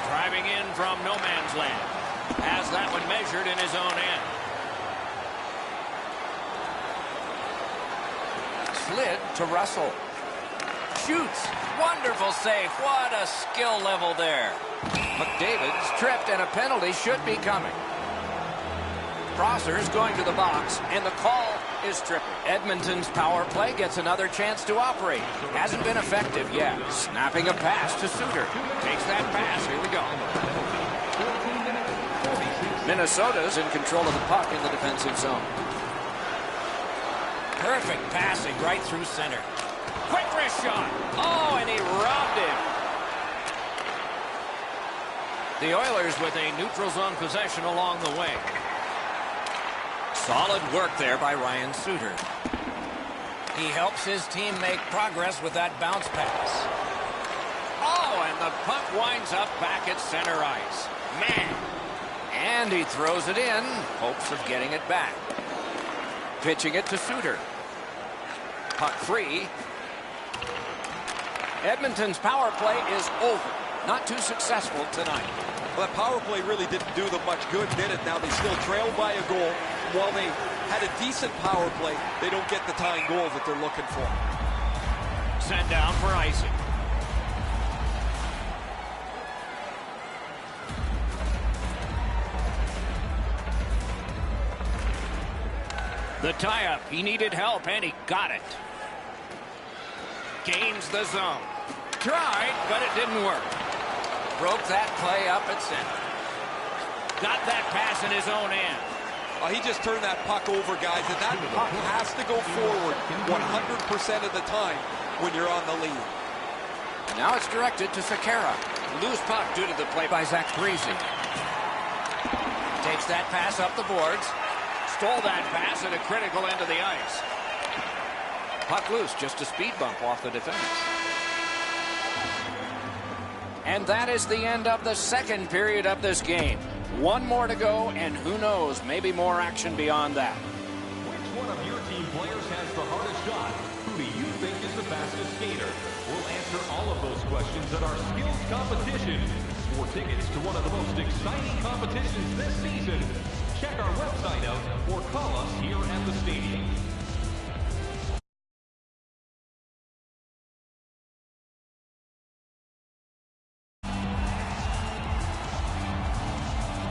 Driving in from no man's land. Has that one measured in his own end. Slid to Russell. Shoots. Wonderful save. What a skill level there. McDavid's tripped, and a penalty should be coming. Prosser's going to the box, and the call is tripping. Edmonton's power play gets another chance to operate. Hasn't been effective yet. Snapping a pass to Suter. Takes that pass. Here we go. Minnesota's in control of the puck in the defensive zone. Perfect passing right through center. Quick wrist shot. Oh, and he robbed him. The Oilers with a neutral zone possession along the way. Solid work there by Ryan Suter. He helps his team make progress with that bounce pass. Oh, and the puck winds up back at center ice. Man. And he throws it in, hopes of getting it back. Pitching it to Suter. Puck free. Edmonton's power play is over. Not too successful tonight. Well, that power play really didn't do them much good, did it? Now they still trailed by a goal. While they had a decent power play, they don't get the tying goal that they're looking for. Sent down for icing. The tie-up. He needed help, and he got it. Gains the zone. Tried, but it didn't work. Broke that play up at center. Got that pass in his own end. He just turned that puck over, guys, and that puck has to go forward 100% of the time when you're on the lead. Now it's directed to Sekera. Loose puck due to the play by Zach Parise. Takes that pass up the boards. Stole that pass at a critical end of the ice. Puck loose, just a speed bump off the defense. And that is the end of the second period of this game. One more to go, and who knows, maybe more action beyond that. Which one of your team players has the hardest shot? Who do you think is the fastest skater? We'll answer all of those questions at our skills competition. For tickets to one of the most exciting competitions this season, check our website out or call us here at the stadium.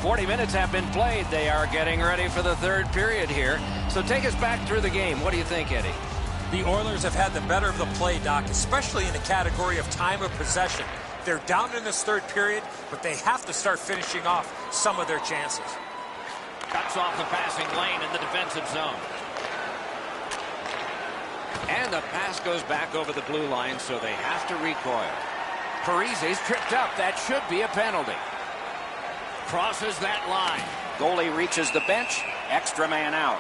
"40 minutes have been played. They are getting ready for the third period here. So take us back through the game. What do you think, Eddie? The Oilers have had the better of the play, Doc, especially in the category of time of possession. They're down in this third period, but they have to start finishing off some of their chances. Cuts off the passing lane in the defensive zone. And the pass goes back over the blue line, so they have to recoil. Parise's tripped up. That should be a penalty. Crosses that line. Goalie reaches the bench. Extra man out.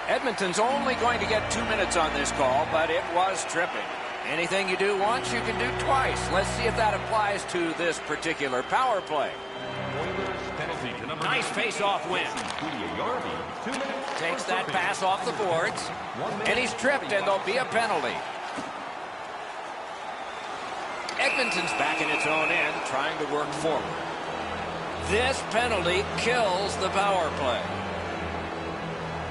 Edmonton's only going to get 2 minutes on this call, but it was tripping. Anything you do once, you can do twice. Let's see if that applies to this particular power play. Nice face-off win. Takes that pass off the boards. And he's tripped, and there'll be a penalty. Edmonton's back in its own end, trying to work forward. This penalty kills the power play.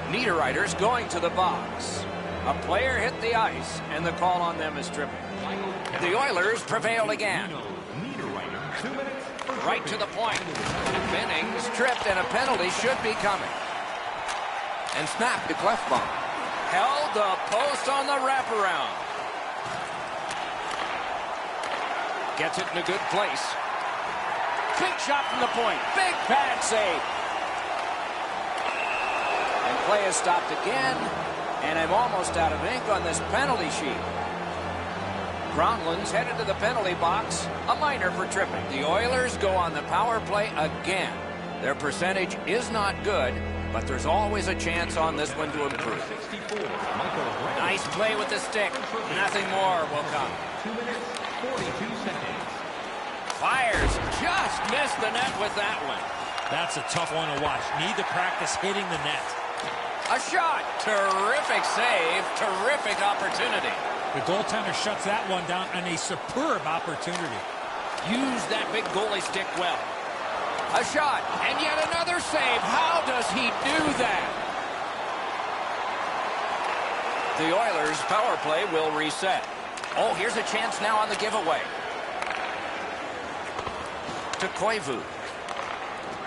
Niederreiter's going to the box. A player hit the ice, and the call on them is tripping. The Oilers prevail again. Right to the point. Benning's tripped, and a penalty should be coming. And snapped to Clefbaum. Held the post on the wraparound. Gets it in a good place. Big shot from the point. Big pad save. And play is stopped again. And I'm almost out of ink on this penalty sheet. Gronlund's headed to the penalty box. A minor for tripping. The Oilers go on the power play again. Their percentage is not good, but there's always a chance on this one to improve. Nice play with the stick. Nothing more will come. 2 minutes, 42 seconds. Fires. Just missed the net with that one. That's a tough one to watch. Need to practice hitting the net. A shot. Terrific save. Terrific opportunity. The goaltender shuts that one down, and a superb opportunity. Use that big goalie stick well. A shot. And yet another save. How does he do that? The Oilers' power play will reset. Oh, here's a chance now on the giveaway. To Koivu.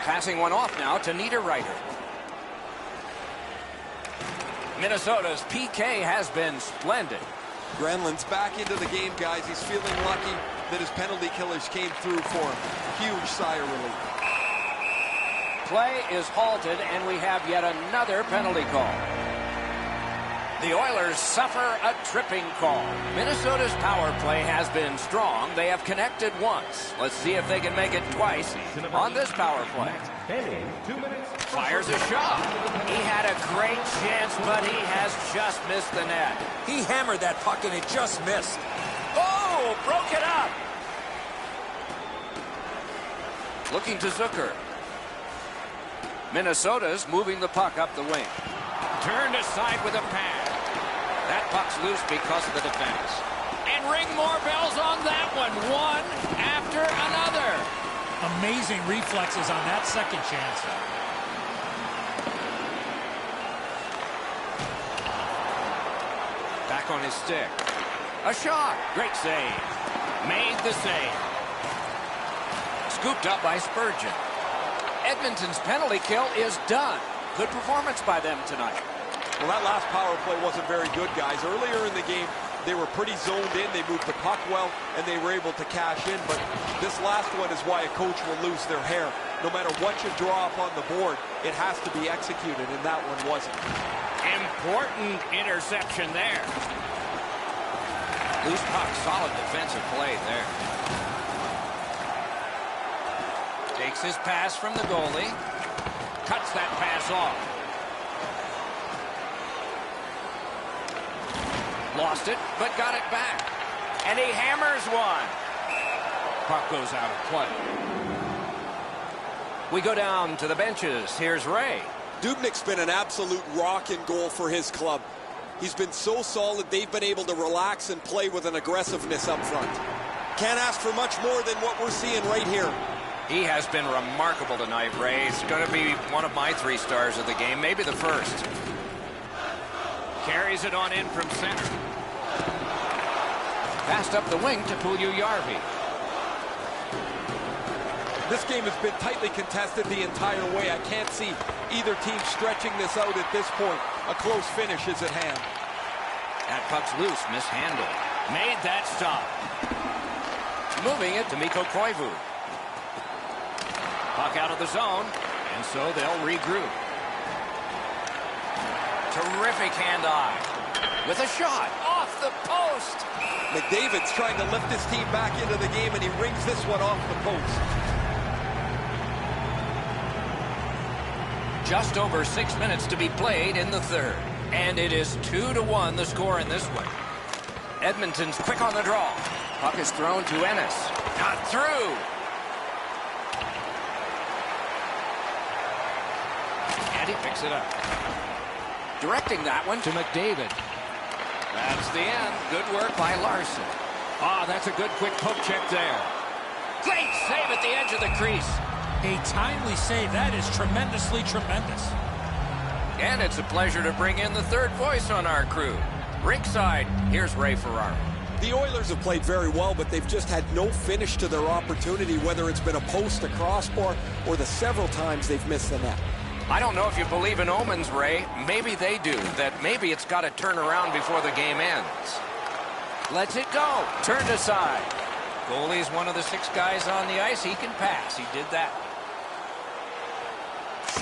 Passing one off now to Niederreiter. Minnesota's PK has been splendid. Granlund's back into the game, guys. He's feeling lucky that his penalty killers came through for him. Huge sigh of relief. Play is halted, and we have yet another penalty call. The Oilers suffer a tripping call. Minnesota's power play has been strong. They have connected once. Let's see if they can make it twice on this power play. Fires a shot. He had a great chance, but he has just missed the net. He hammered that puck, and it just missed. Oh, broke it up. Looking to Zucker. Minnesota's moving the puck up the wing. Turned aside with a pad. That puck's loose because of the defense. And ring more bells on that one. One after another. Amazing reflexes on that second chance. Back on his stick. A shot. Great save. Made the save. Scooped up by Spurgeon. Edmonton's penalty kill is done. Good performance by them tonight. Well, that last power play wasn't very good, guys. Earlier in the game, they were pretty zoned in. They moved the puck well, and they were able to cash in. But this last one is why a coach will lose their hair. No matter what you draw up on the board, it has to be executed, and that one wasn't. Important interception there. Loose puck, solid defensive play there. Takes his pass from the goalie. Cuts that pass off. Lost it, but got it back. And he hammers one. Puck goes out of play. We go down to the benches. Here's Ray. Dubnyk's been an absolute rock in goal for his club. He's been so solid, they've been able to relax and play with an aggressiveness up front. Can't ask for much more than what we're seeing right here. He has been remarkable tonight, Ray. He's going to be one of my 3 stars of the game, maybe the first. Carries it on in from center. Passed up the wing to Puljujärvi. This game has been tightly contested the entire way. I can't see either team stretching this out at this point. A close finish is at hand. That puck's loose, mishandled. Made that stop. Moving it to Mikko Koivu. Puck out of the zone, and so they'll regroup. Terrific hand-eye. With a shot off the post. McDavid's trying to lift his team back into the game, and he rings this one off the post. Just over 6 minutes to be played in the third. And it is 2-1 the score in this one. Edmonton's quick on the draw. Puck is thrown to Ennis. Not through. And he picks it up. Directing that one to McDavid. That's the end. Good work by Larson. Ah, that's a good quick poke check there. Great save at the edge of the crease. A timely save. That is tremendously tremendous. And it's a pleasure to bring in the third voice on our crew. Rinkside, here's Ray Ferraro. The Oilers have played very well, but they've just had no finish to their opportunity, whether it's been a post, a crossbar, or the several times they've missed the net. I don't know if you believe in omens, Ray. Maybe they do. That maybe it's got to turn around before the game ends. Lets it go. Turned aside. Goalie's one of the 6 guys on the ice. He can pass. He did that.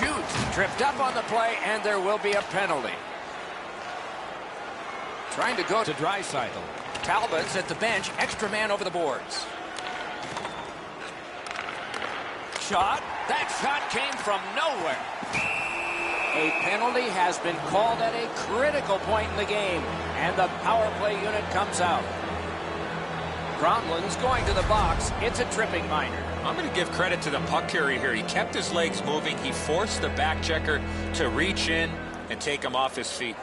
Shoots. Tripped up on the play, and there will be a penalty. Trying to go to Draisaitl. Talbot's at the bench. Extra man over the boards. Shot. That shot came from nowhere. A penalty has been called at a critical point in the game, and the power play unit comes out. Gronlund's going to the box. It's a tripping minor. I'm going to give credit to the puck carrier here. He kept his legs moving. He forced the back checker to reach in and take him off his feet.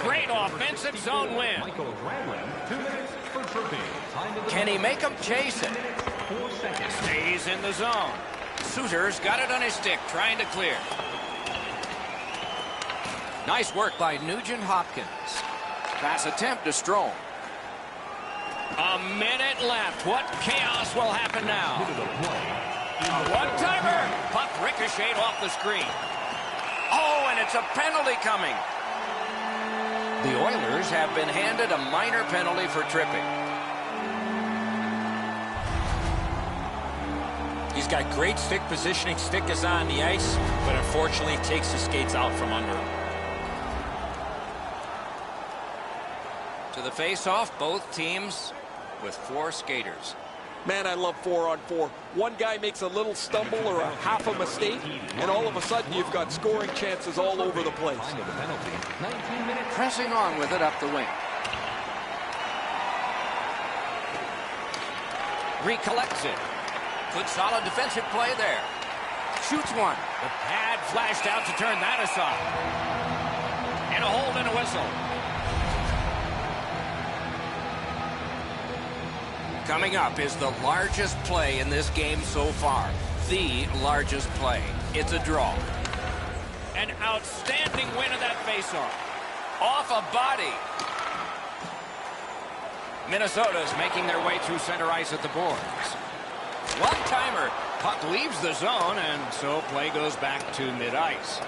Great offensive zone win. Can he make him chase it? Stays in the zone. Suter's got it on his stick, trying to clear. Nice work by Nugent Hopkins. Pass attempt to Strome. A minute left. What chaos will happen now? A one-timer. Puck ricocheted off the screen. Oh, and it's a penalty coming. The Oilers have been handed a minor penalty for tripping. He's got great stick positioning. Stick is on the ice, but unfortunately takes his skates out from under him. To the face-off, both teams with 4 skaters. Man, I love 4-on-4. One guy makes a little stumble or a half a mistake, and all of a sudden you've got scoring chances all over the place. Pressing on with it up the wing. Recollects it. Good solid defensive play there. shoots one. The pad flashed out to turn that aside. And a hold and a whistle. Coming up is the largest play in this game so far. The largest play. It's a draw. An outstanding win of that faceoff. Off a body. Minnesota's making their way through center ice at the boards. One-timer. Puck leaves the zone, and so play goes back to mid-ice.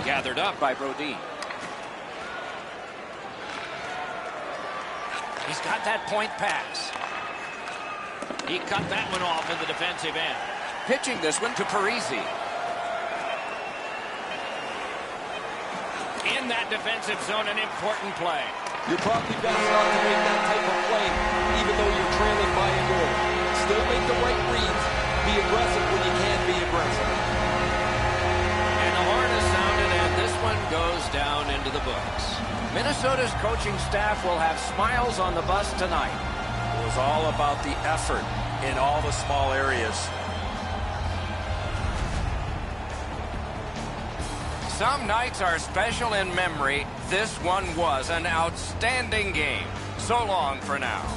Gathered up by Brodin. He's got that point pass. He cut that one off in the defensive end. Pitching this one to Parisi. In that defensive zone, an important play. You're probably best not to make that type of play, even though you're trailing by a goal. Still make the right reads. Be aggressive when you can be aggressive. And the horn is sounded, and this one goes down into the books. Minnesota's coaching staff will have smiles on the bus tonight. It was all about the effort in all the small areas. Some nights are special in memory. This one was an outstanding game. So long for now.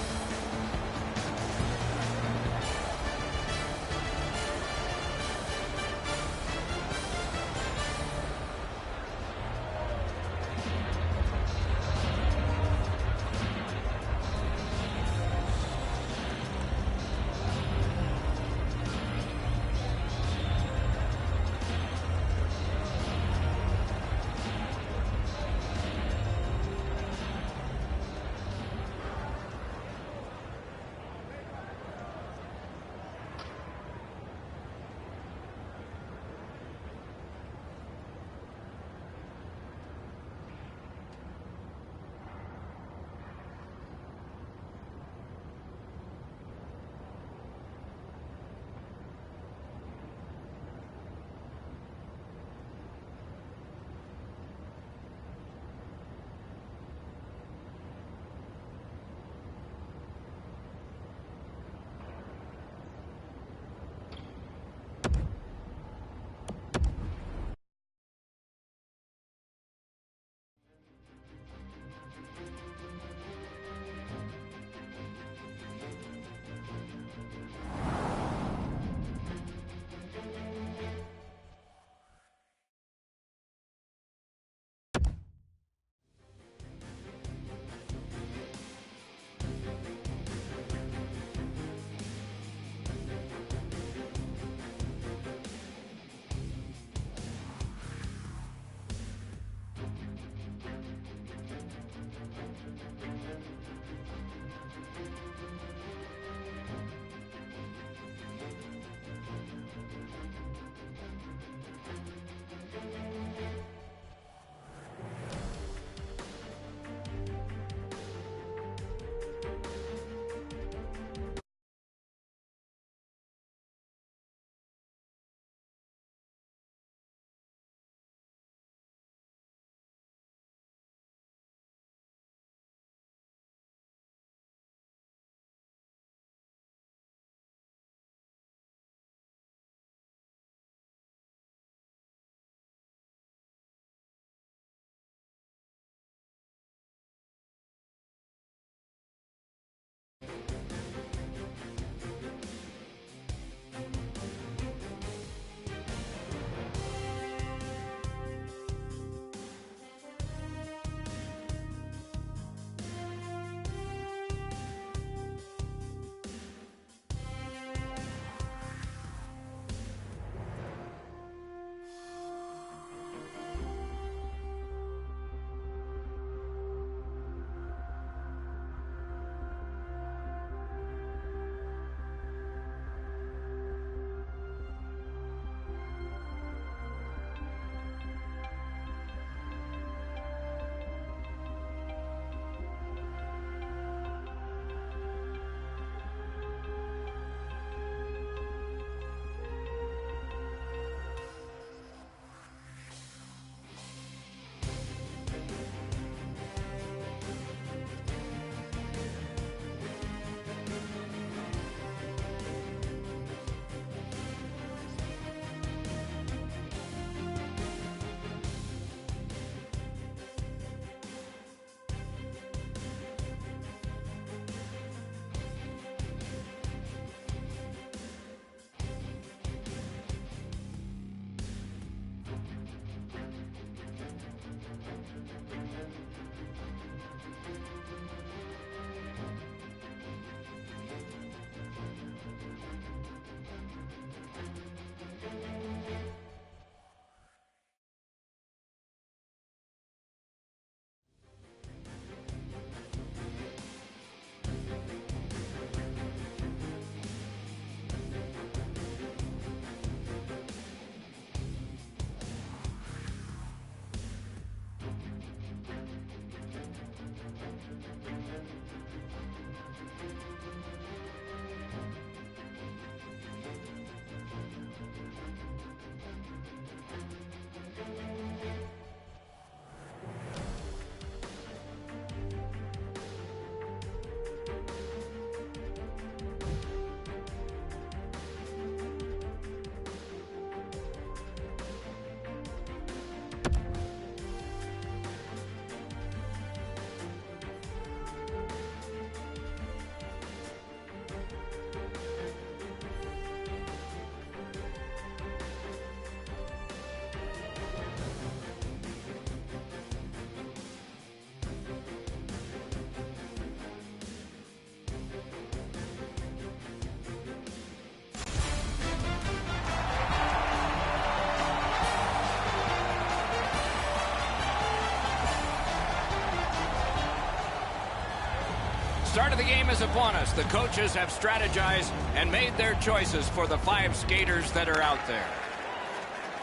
start of the game is upon us. The coaches have strategized and made their choices for the 5 skaters that are out there.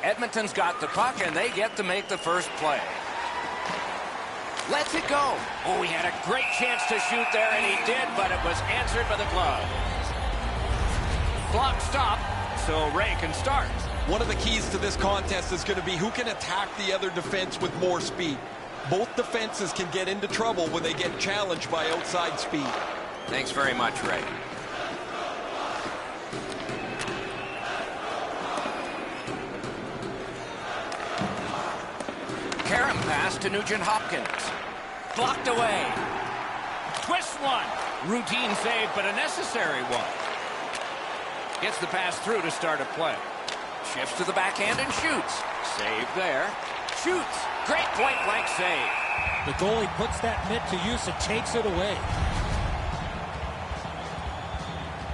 Edmonton's got the puck, and they get to make the first play. Lets it go. Oh, he had a great chance to shoot there, and he did, but it was answered by the glove. Block stop, so Ray can start. One of the keys to this contest is going to be who can attack the other defense with more speed. Both defenses can get into trouble when they get challenged by outside speed. Thanks very much, Ray. Karam pass to Nugent-Hopkins. Blocked away. Twist one. Routine save, but a necessary one. Gets the pass through to start a play. Shifts to the backhand and shoots. Save there. Shoots. Great point-blank save. The goalie puts that mitt to use and takes it away.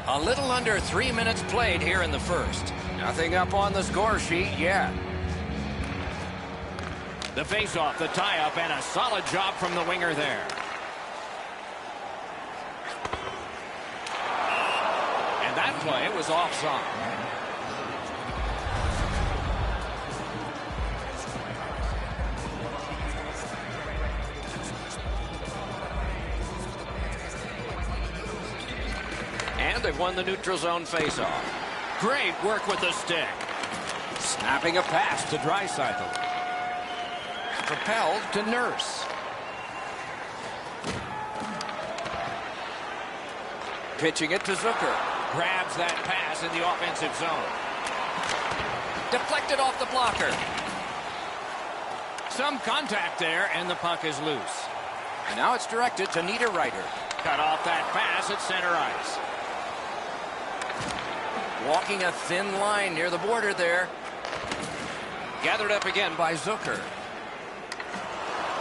A little under 3 minutes played here in the first. Nothing up on the score sheet yet. The face-off, the tie-up, and a solid job from the winger there. And that play was offside. And they've won the neutral zone face-off. Great work with the stick. Snapping a pass to Draisaitl. Propelled to Nurse. Pitching it to Zucker. Grabs that pass in the offensive zone. Deflected off the blocker. Some contact there, and the puck is loose. And now it's directed to Niederreiter. Cut off that pass at center ice. Walking a thin line near the border there. Gathered up again by Zucker.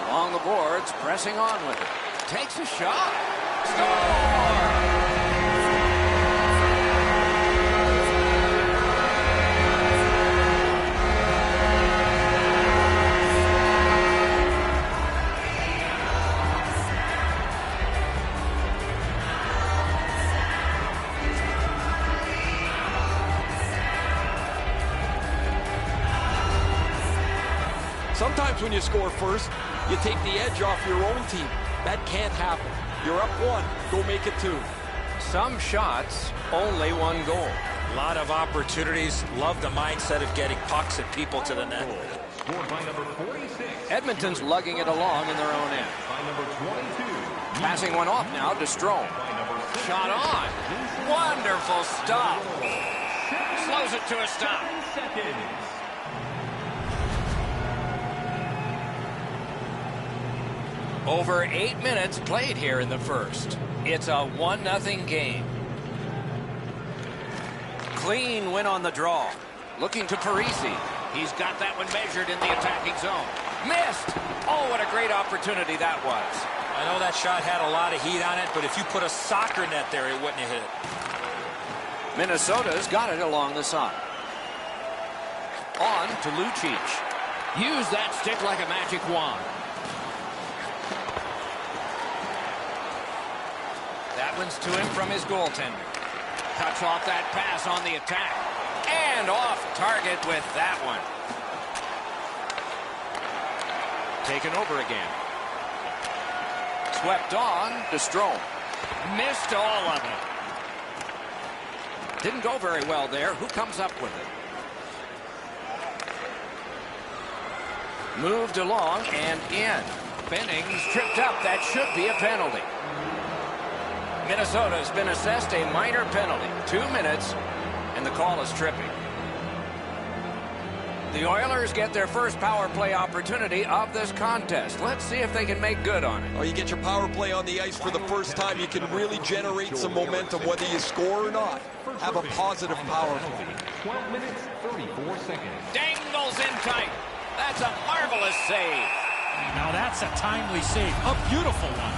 Along the boards, pressing on with it. Takes a shot. Score! Sometimes when you score first, you take the edge off your own team. That can't happen. You're up 1. Go make it 2. Some shots, only 1 goal. A lot of opportunities. Love the mindset of getting pucks and people to the net. Scored by number 46. Edmonton's lugging it along in their own end. By number 22. Passing one off now to Strome. Shot on. Wonderful stop. Slows it to a stop. Over 8 minutes played here in the first. It's a 1-0 game. Clean win on the draw. Looking to Parisi. He's got that one measured in the attacking zone. Missed! Oh, what a great opportunity that was. I know that shot had a lot of heat on it, but if you put a soccer net there, it wouldn't have hit it. Minnesota's got it along the side. On to Lucic. Use that stick like a magic wand. That one's to him from his goaltender. Cuts off that pass on the attack. And off target with that one. Taken over again. Swept on to Strome. Missed all of it. Didn't go very well there. Who comes up with it? Moved along and in. Bennings tripped up. That should be a penalty. Minnesota's been assessed a minor penalty. 2 minutes, and the call is tripping. The Oilers get their first power play opportunity of this contest. Let's see if they can make good on it. Or you get your power play on the ice for the first time, you can really generate some momentum, whether you score or not. Have a positive power play. 12 minutes, 34 seconds. Dangles in tight. That's a marvelous save. Now that's a timely save. A beautiful one.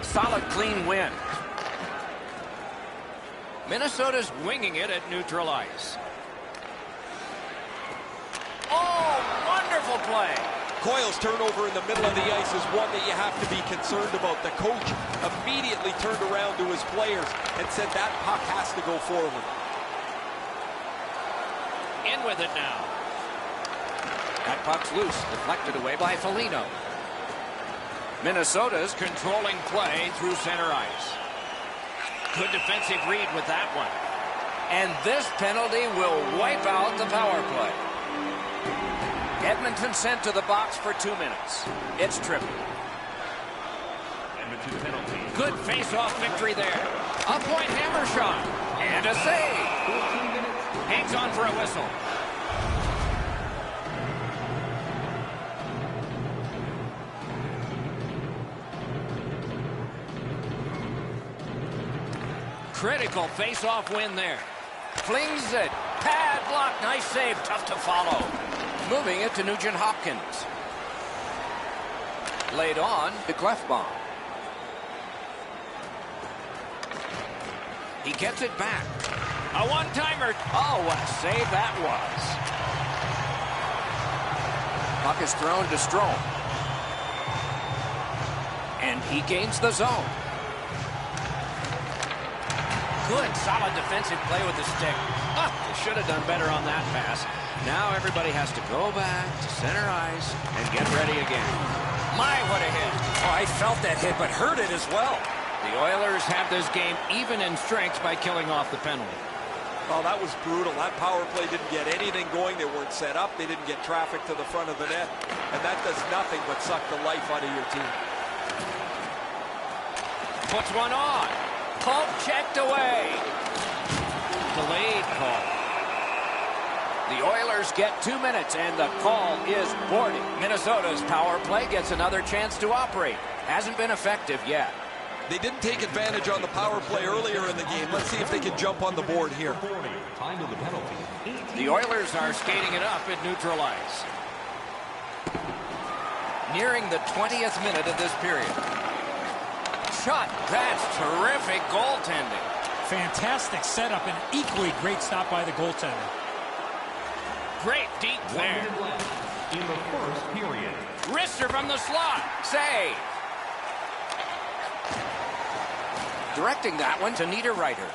Solid, clean win. Minnesota's winging it at neutral ice. double play. Coyle's turnover in the middle of the ice is one that you have to be concerned about. The coach immediately turned around to his players and said that puck has to go forward. In with it now. That puck's loose, deflected away by Foligno. Minnesota's controlling play through center ice. Good defensive read with that one. And this penalty will wipe out the power play. Edmonton sent to the box for 2 minutes. It's trippy. Edmonton penalty. Good face-off victory there. A point hammer shot. And a save. 14 minutes. Hangs on for a whistle. Critical face-off win there. Flings it. Pad block. Nice save. Tough to follow. Moving it to Nugent-Hopkins. Laid on to Clefbaum. He gets it back. A one-timer. Oh, what a save that was. Puck is thrown to Strome. And he gains the zone. Good, solid defensive play with the stick. They should have done better on that pass. Now everybody has to go back to center ice and get ready again. My, what a hit. Oh, I felt that hit, but heard it as well. The Oilers have this game even in strength by killing off the penalty. Oh, that was brutal. That power play didn't get anything going. They weren't set up. They didn't get traffic to the front of the net. And that does nothing but suck the life out of your team. Puts one on. Pope checked away. Delayed call. The Oilers get 2 minutes, and the call is boarding. Minnesota's power play gets another chance to operate. Hasn't been effective yet. They didn't take advantage on the power play earlier in the game. Let's see if they can jump on the board here. Time of the penalty. The Oilers are skating it up at neutral ice. Nearing the 20th minute of this period. Shot. That's terrific goaltending. Fantastic setup and equally great stop by the goaltender. Great deep 1 there. minute left in the first period. Wrister from the slot. Save. Directing that one to Niederreiter.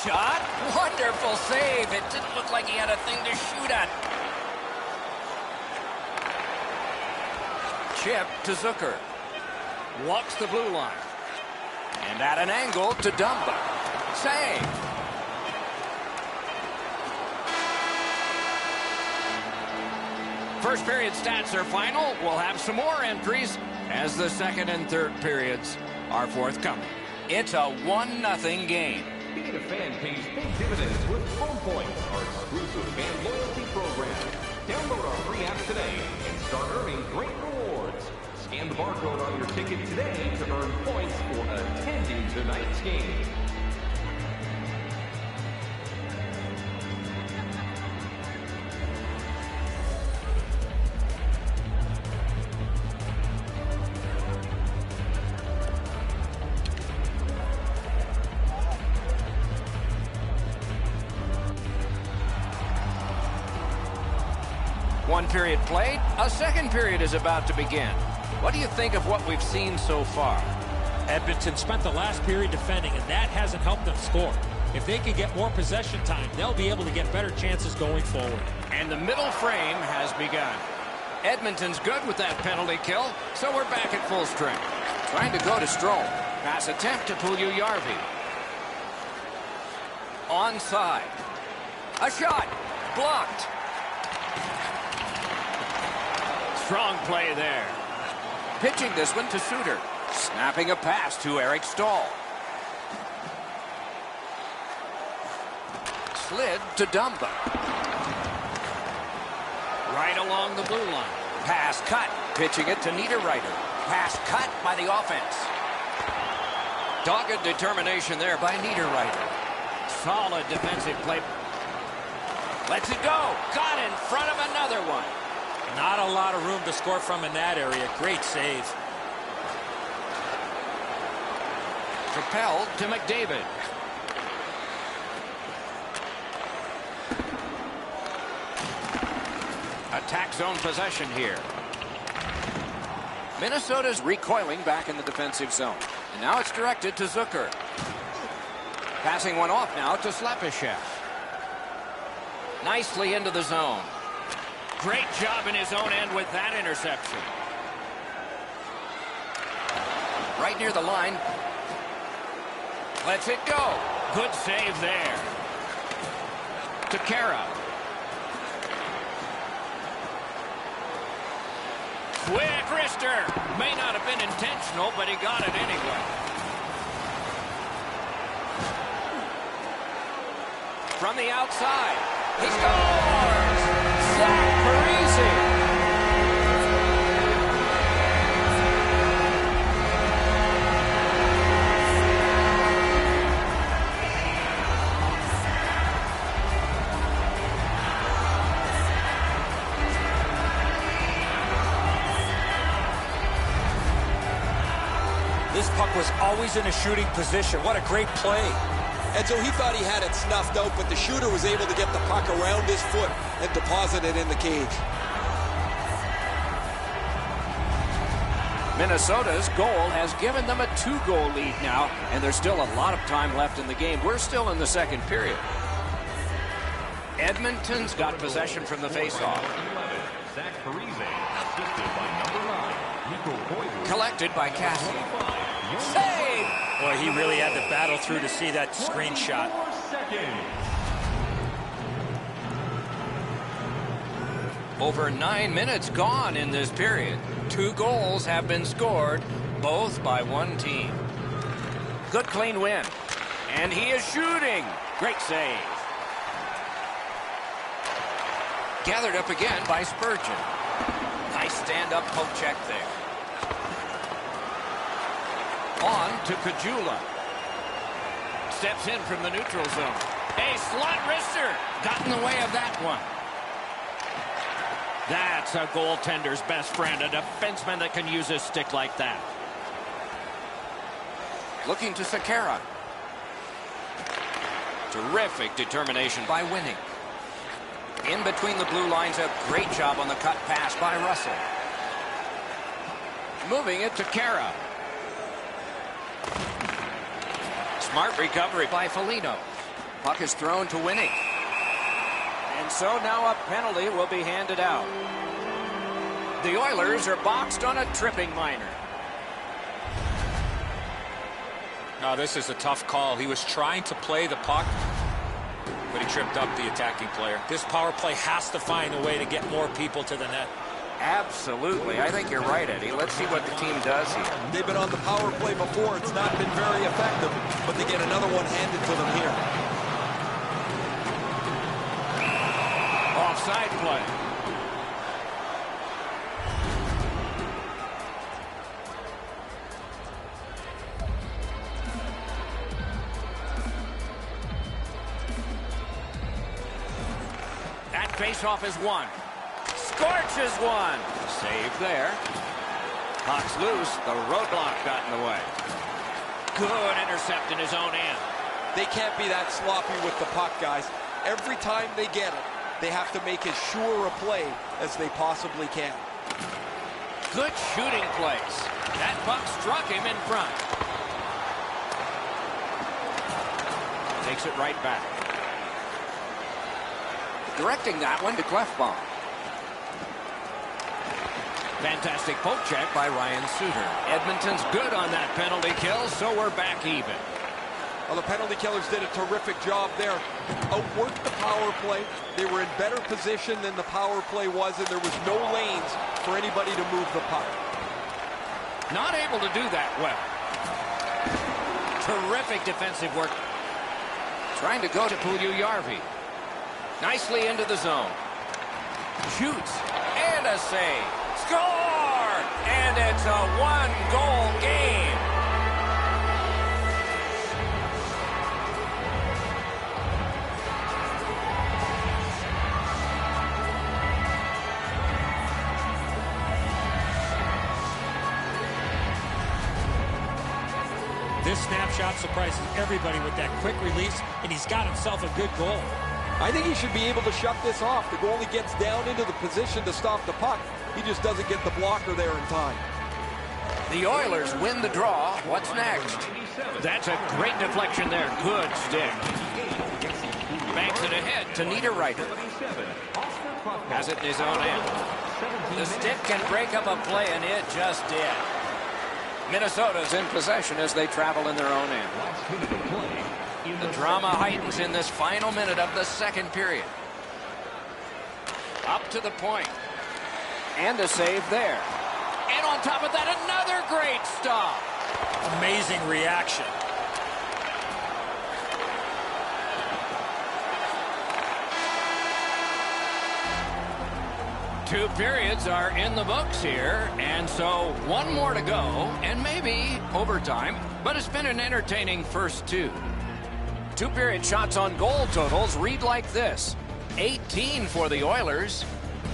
Shot. Wonderful save. It didn't look like he had a thing to shoot at. Chip to Zucker. Walks the blue line. And at an angle to Dumba. Save. First period stats are final. We'll have some more entries as the second and third periods are forthcoming. It's a 1-0 game. Being a fan pays big dividends with Home Points, our exclusive fan loyalty program. Download our free app today and start earning great rewards. Scan the barcode on your ticket today to earn points for attending tonight's game. One period played, a second period is about to begin. What do you think of what we've seen so far? Edmonton spent the last period defending, and that hasn't helped them score. If they can get more possession time, they'll be able to get better chances going forward. And the middle frame has begun. Edmonton's good with that penalty kill, so we're back at full strength. Trying to go to Strome. Pass attempt to Puljujarvi. Onside. A shot. Blocked. Strong play there. Pitching this one to Suter. Snapping a pass to Eric Stahl. Slid to Dumba. Right along the blue line. Pass cut. Pitching it to Niederreiter. Pass cut by the offense. Dogged determination there by Niederreiter. Solid defensive play. Lets it go. Got in front of another one. Not a lot of room to score from in that area. Great save. Propelled to McDavid. Attack zone possession here. Minnesota's recoiling back in the defensive zone. And now it's directed to Zucker. Passing one off now to Slepyshev. Nicely into the zone. Great job in his own end with that interception. Right near the line. Lets it go. Good save there. To Kara. Quick wrister. May not have been intentional, but he got it anyway. From the outside. He scores! Zach Parise. This puck was always in a shooting position. What a great play. And so he thought he had it snuffed out, but the shooter was able to get the puck around his foot and deposit it in the cage. Minnesota's goal has given them a 2-goal lead now, and there's still a lot of time left in the game. We're still in the second period. Edmonton's got possession from the faceoff. Collected by Cassie. Save! Boy, he really had to battle through to see that screenshot. Over 9 minutes gone in this period. 2 goals have been scored, both by one team. Good clean win. And he is shooting. Great save. Gathered up again by Spurgeon. Nice stand-up poke check there. On to Kajula. Steps in from the neutral zone. A slot wrister. Got in the way of that one. That's a goaltender's best friend, a defenseman that can use his stick like that. Looking to Sakara. Terrific determination by Winning. In between the blue lines, a great job on the cut pass by Russell. Moving it to Kara. Smart recovery by Foligno. Puck is thrown to Winning. And so now a penalty will be handed out. The Oilers are boxed on a tripping minor. No, this is a tough call. He was trying to play the puck, but he tripped up the attacking player. This power play has to find a way to get more people to the net. Absolutely. I think you're right, Eddie. Let's see what the team does here. They've been on the power play before. It's not been very effective, but they get another one handed to them here. Offside play. That faceoff is won. Scorches one. Save there. Puck's loose. The roadblock got in the way. Good intercept in his own end. They can't be that sloppy with the puck, guys. Every time they get it, they have to make as sure a play as they possibly can. Good shooting place. That puck struck him in front. Takes it right back. Directing that one to Clefbaum. Fantastic poke check by Ryan Suter. Edmonton's good on that penalty kill, so we're back even. Well, the penalty killers did a terrific job there. Outworked the power play. They were in better position than the power play was, and there was no lanes for anybody to move the puck. Not able to do that well. Terrific defensive work. Trying to go to Puljujärvi. Nicely into the zone. Shoots. And a save. Score! And it's a one-goal game. This snapshot surprises everybody with that quick release, and he's got himself a good goal. I think he should be able to shut this off. The goalie gets down into the position to stop the puck. He just doesn't get the blocker there in time. The Oilers win the draw. What's next? That's a great deflection there. Good stick. Banks it ahead to Niederreiter. Has it in his own end. The stick can break up a play, and it just did. Minnesota's in possession as they travel in their own end. The drama heightens in this final minute of the second period. Up to the point. And a save there. And on top of that, another great stop. Amazing reaction. Two periods are in the books here, and so one more to go, and maybe overtime, but it's been an entertaining first two. Two-period shots on goal totals read like this: 18 for the Oilers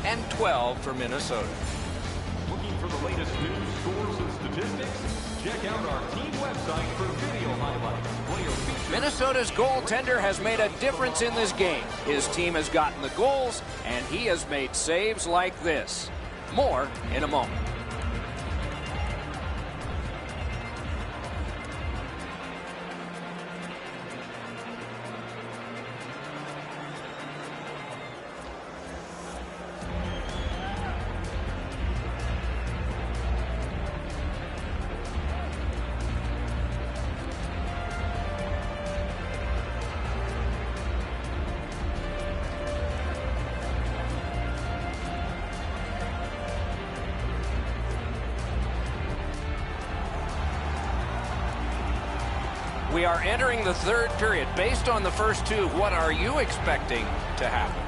and 12 for Minnesota. Looking for the latest news, scores, and statistics? Check out our team website for video highlights. Minnesota's goaltender has made a difference in this game. His team has gotten the goals, and he has made saves like this. More in a moment. We are entering the third period. Based on the first two, what are you expecting to happen?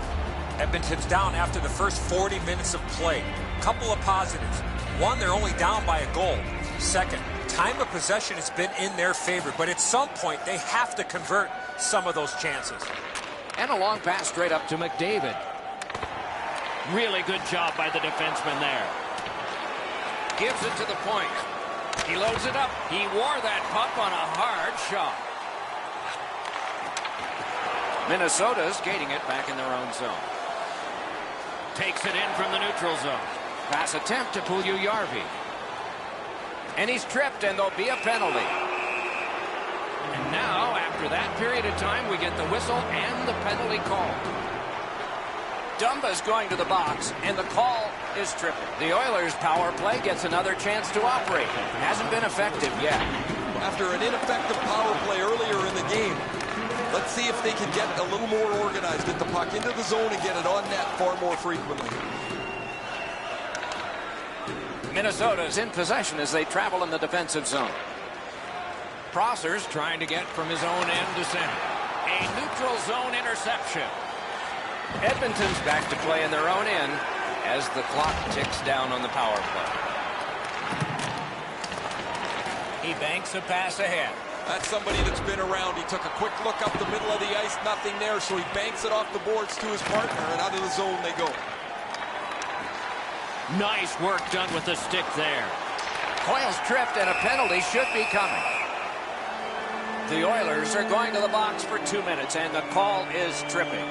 Edmonton's down after the first 40 minutes of play. Couple of positives. One, they're only down by a goal. Second, time of possession has been in their favor, but at some point they have to convert some of those chances. And a long pass straight up to McDavid. Really good job by the defenseman there. Gives it to the point. He loads it up. He wore that puck on a hard shot. Minnesota's skating it back in their own zone. Takes it in from the neutral zone. Pass attempt to Puljujärvi. And he's tripped, and there'll be a penalty. And now, after that period of time, we get the whistle and the penalty call. Dumba's going to the box, and the call is tripping. The Oilers' power play gets another chance to operate. Hasn't been effective yet. After an ineffective power play earlier in the game, let's see if they can get a little more organized, get the puck into the zone and get it on net far more frequently. Minnesota's in possession as they travel in the defensive zone. Prosser's trying to get from his own end to center. A neutral zone interception. Edmonton's back to play in their own end as the clock ticks down on the power play. He banks a pass ahead. That's somebody that's been around. He took a quick look up the middle of the ice, nothing there, so he banks it off the boards to his partner, and out of the zone they go. Nice work done with the stick there. Coyle's tripped, and a penalty should be coming. The Oilers are going to the box for 2 minutes, and the call is tripping.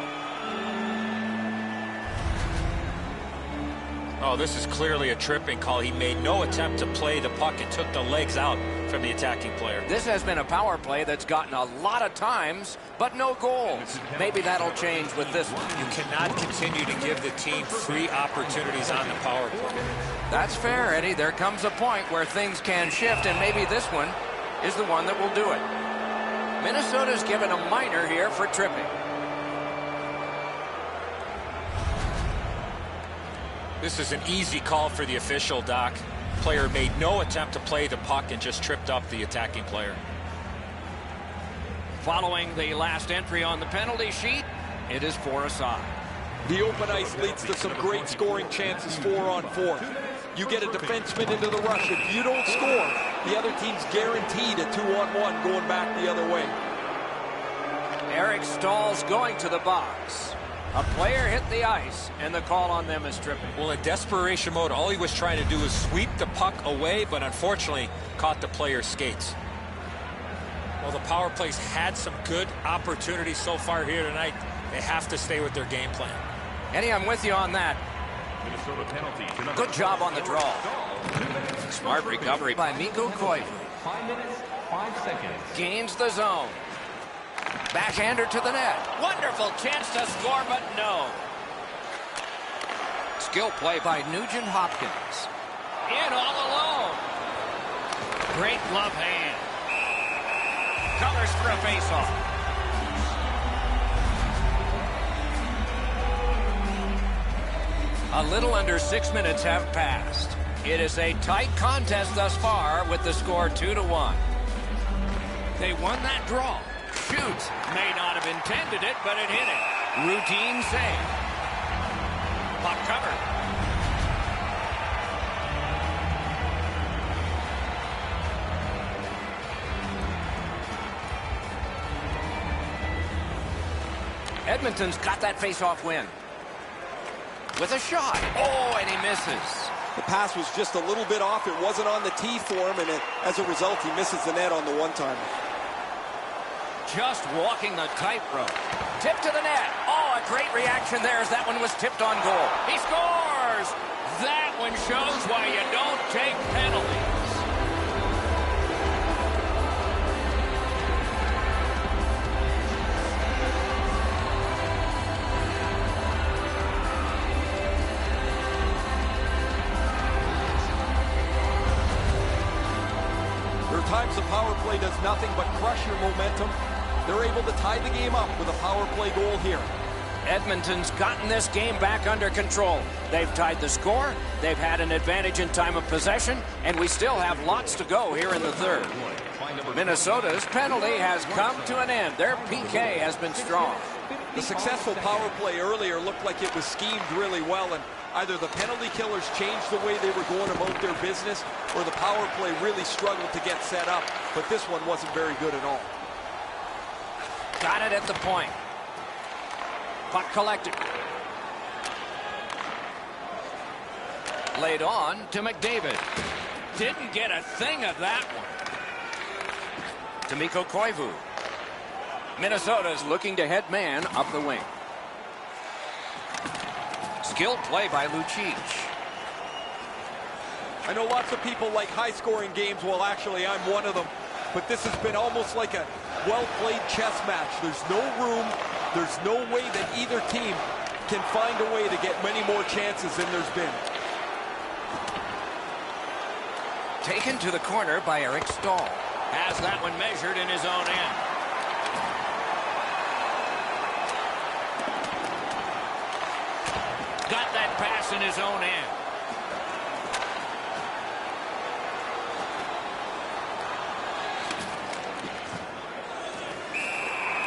Oh, this is clearly a tripping call. He made no attempt to play the puck and took the legs out from the attacking player. This has been a power play that's gotten a lot of times, but no goals. Maybe that'll change with this one. You cannot continue to give the team free opportunities on the power play. That's fair, Eddie. There comes a point where things can shift, and maybe this one is the one that will do it. Minnesota's given a minor here for tripping. This is an easy call for the official, Doc. Player made no attempt to play the puck and just tripped up the attacking player. Following the last entry on the penalty sheet, it is for a side. The open ice leads to some great scoring chances 4-on-4. You get a defenseman into the rush. If you don't score, the other team's guaranteed a 2-on-1 going back the other way. Eric Stahl's going to the box. A player hit the ice, and the call on them is tripping. Well, in desperation mode, all he was trying to do was sweep the puck away, but unfortunately caught the player's skates. Well, the power play's had some good opportunities so far here tonight. They have to stay with their game plan. Eddie, I'm with you on that. Minnesota penalty to number Good job on the draw. 2 minutes. Smart recovery by Mikko Koivu. 5 minutes, 5 seconds. Gains the zone. Backhander to the net. Wonderful chance to score, but no. Skill play by Nugent Hopkins. In all alone. Great glove hand. Covers for a faceoff. A little under 6 minutes have passed. It is a tight contest thus far with the score 2-1. They won that draw. Shoots. May not have intended it, but it hit it. Routine save. Puck covered. Edmonton's got that face-off win. With a shot. Oh, and he misses. The pass was just a little bit off. It wasn't on the tee for him, and as a result, he misses the net on the one-timer. Just walking the tightrope. Tip to the net. Oh, a great reaction there as that one was tipped on goal. He scores! That one shows why you don't take penalties. Times the power play does nothing but crush your momentum. They're able to tie the game up with a power play goal here. Edmonton's gotten this game back under control. They've tied the score, they've had an advantage in time of possession, and we still have lots to go here in the third. Minnesota's penalty has come to an end. Their PK has been strong. The successful power play earlier looked like it was schemed really well, and either the penalty killers changed the way they were going about their business, or the power play really struggled to get set up, but this one wasn't very good at all. Got it at the point. Puck collected. Laid on to McDavid. Didn't get a thing of that one. To Mikko Koivu. Minnesota's looking to head man up the wing. Skilled play by Lucic. I know lots of people like high-scoring games. Well, actually, I'm one of them. But this has been almost like a well-played chess match. There's no room. There's no way that either team can find a way to get many more chances than there's been. Taken to the corner by Eric Stahl. Has that one measured in his own end. Got that pass in his own end.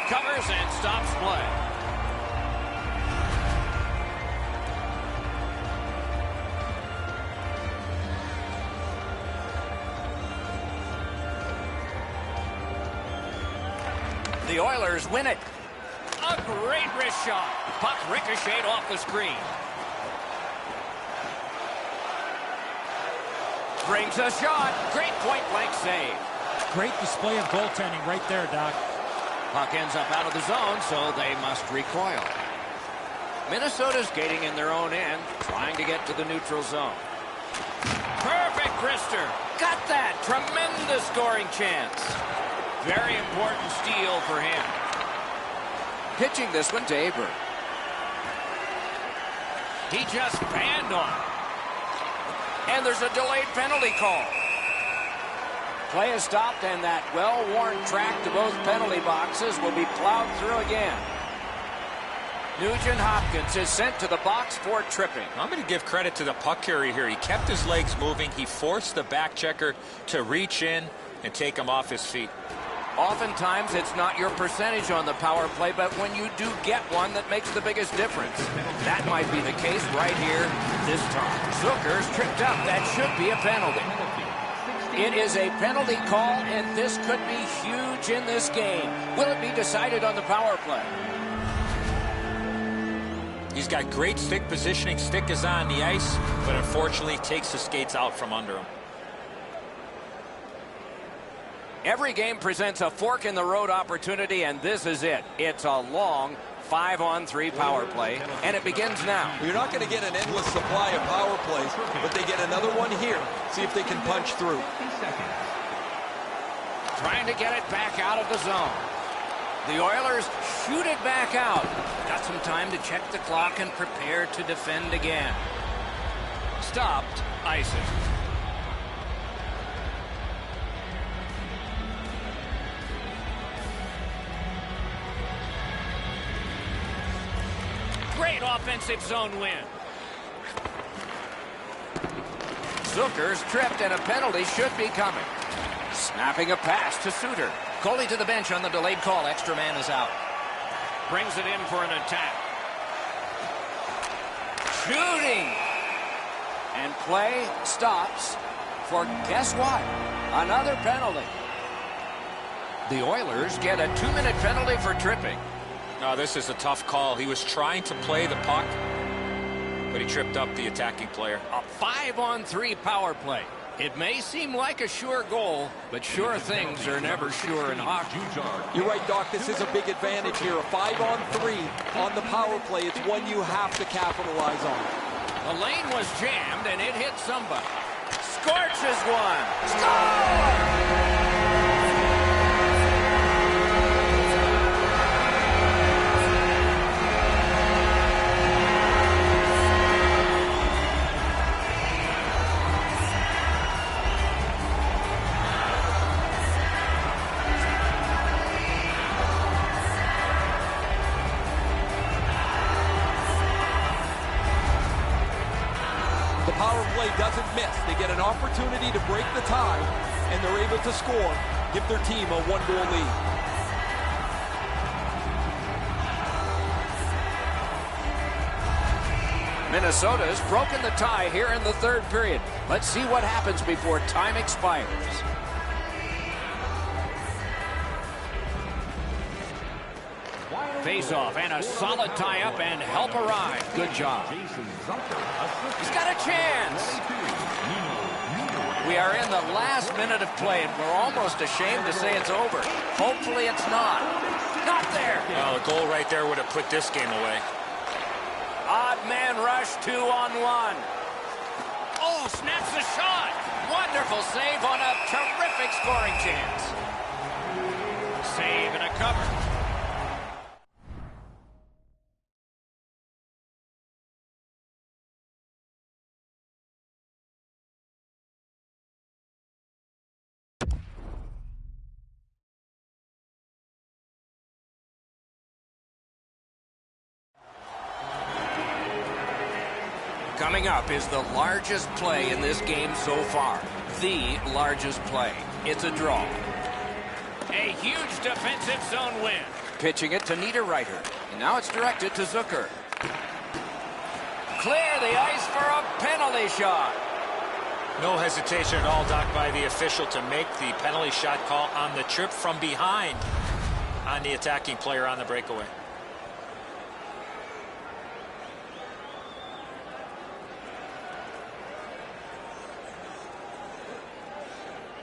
Covers and stops play. The Oilers win it. A great wrist shot. Puck ricocheted off the screen. Brings a shot. Great point-blank save. Great display of goaltending right there, Doc. Puck ends up out of the zone, so they must recoil. Minnesota's skating in their own end, trying to get to the neutral zone. Perfect wrister. Got that. Tremendous scoring chance. Very important steal for him. Pitching this one to Aber. He just banned on it. And there's a delayed penalty call. Play is stopped, and that well-worn track to both penalty boxes will be plowed through again. Nugent Hopkins is sent to the box for tripping. I'm going to give credit to the puck carrier here. He kept his legs moving. He forced the back checker to reach in and take him off his feet. Oftentimes, it's not your percentage on the power play, but when you do get one, that makes the biggest difference. That might be the case right here this time. Zucker's tripped up. That should be a penalty. It is a penalty call, and this could be huge in this game. Will it be decided on the power play? He's got great stick positioning. Stick is on the ice, but unfortunately takes the skates out from under him. Every game presents a fork-in-the-road opportunity, and this is it. It's a long 5-on-3 power play, and it begins now. You're not going to get an endless supply of power plays, but they get another one here. See if they can punch through. Trying to get it back out of the zone. The Oilers shoot it back out. Got some time to check the clock and prepare to defend again. Stopped, ice it. Great offensive zone win. Zucker's tripped and a penalty should be coming. Snapping a pass to Suter. Coley to the bench on the delayed call. Extra man is out. Brings it in for an attack. Shooting. And play stops for guess what? Another penalty. The Oilers get a 2-minute penalty for tripping. Oh, this is a tough call. He was trying to play the puck, but he tripped up the attacking player. A 5-on-3 power play. It may seem like a sure goal, but sure things are never sure in hockey. You're right, Doc. This is a big advantage here. A 5-on-3 on the power play. It's one you have to capitalize on. The lane was jammed, and it hit somebody. Scorches one. Score! Doesn't miss. They get an opportunity to break the tie, and they're able to score, give their team a 1-goal lead. Minnesota's broken the tie here in the third period. Let's see what happens before time expires. Face-off and a solid tie-up and help arrive. Good job. He's got a chance. We are in the last minute of play, and we're almost ashamed to say it's over. Hopefully it's not. Not there. Well, a goal right there would have put this game away. Odd man rush, 2-on-1. Oh, snaps the shot. Wonderful save on a terrific scoring chance. Save and a cover. Coming up is the largest play in this game so far. The largest play. It's a draw. A huge defensive zone win. Pitching it to Niederreiter. And now it's directed to Zucker. Clear the ice for a penalty shot. No hesitation at all, Doc, by the official to make the penalty shot call on the trip from behind on the attacking player on the breakaway.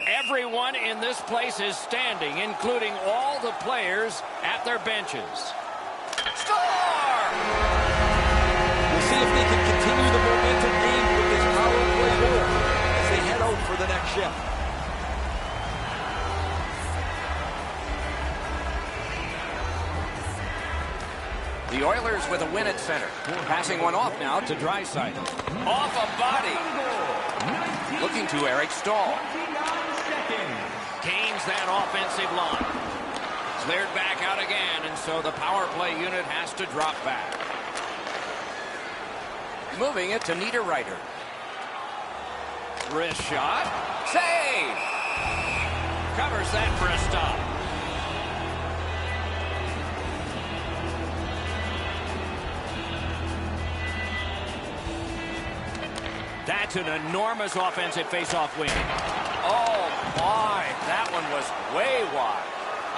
Everyone in this place is standing, including all the players at their benches. Score! We'll see if they can continue the momentum gained with this power play goal as they head out for the next shift. The Oilers with a win at center. Passing one off now to Draisaitl. Off a body. Looking to Eric Stahl. Gains that offensive line. Cleared back out again, and so the power play unit has to drop back. Moving it to Niederreiter. Wrist shot. Save! Covers that for a stop. That's an enormous offensive face-off win. Oh, my. That one was way wide.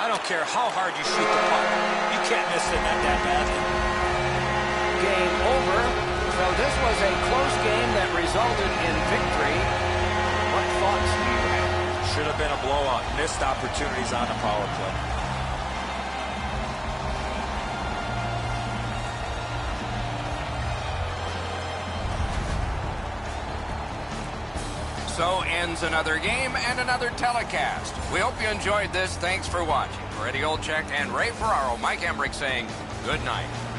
I don't care how hard you shoot the puck. You can't miss the net that badly. Game over. So this was a close game that resulted in victory. What thoughts do you have? Should have been a blowout. Missed opportunities on the power play. So ends another game and another telecast. We hope you enjoyed this. Thanks for watching. For Eddie Olczyk and Ray Ferraro, Mike Emmerich saying good night.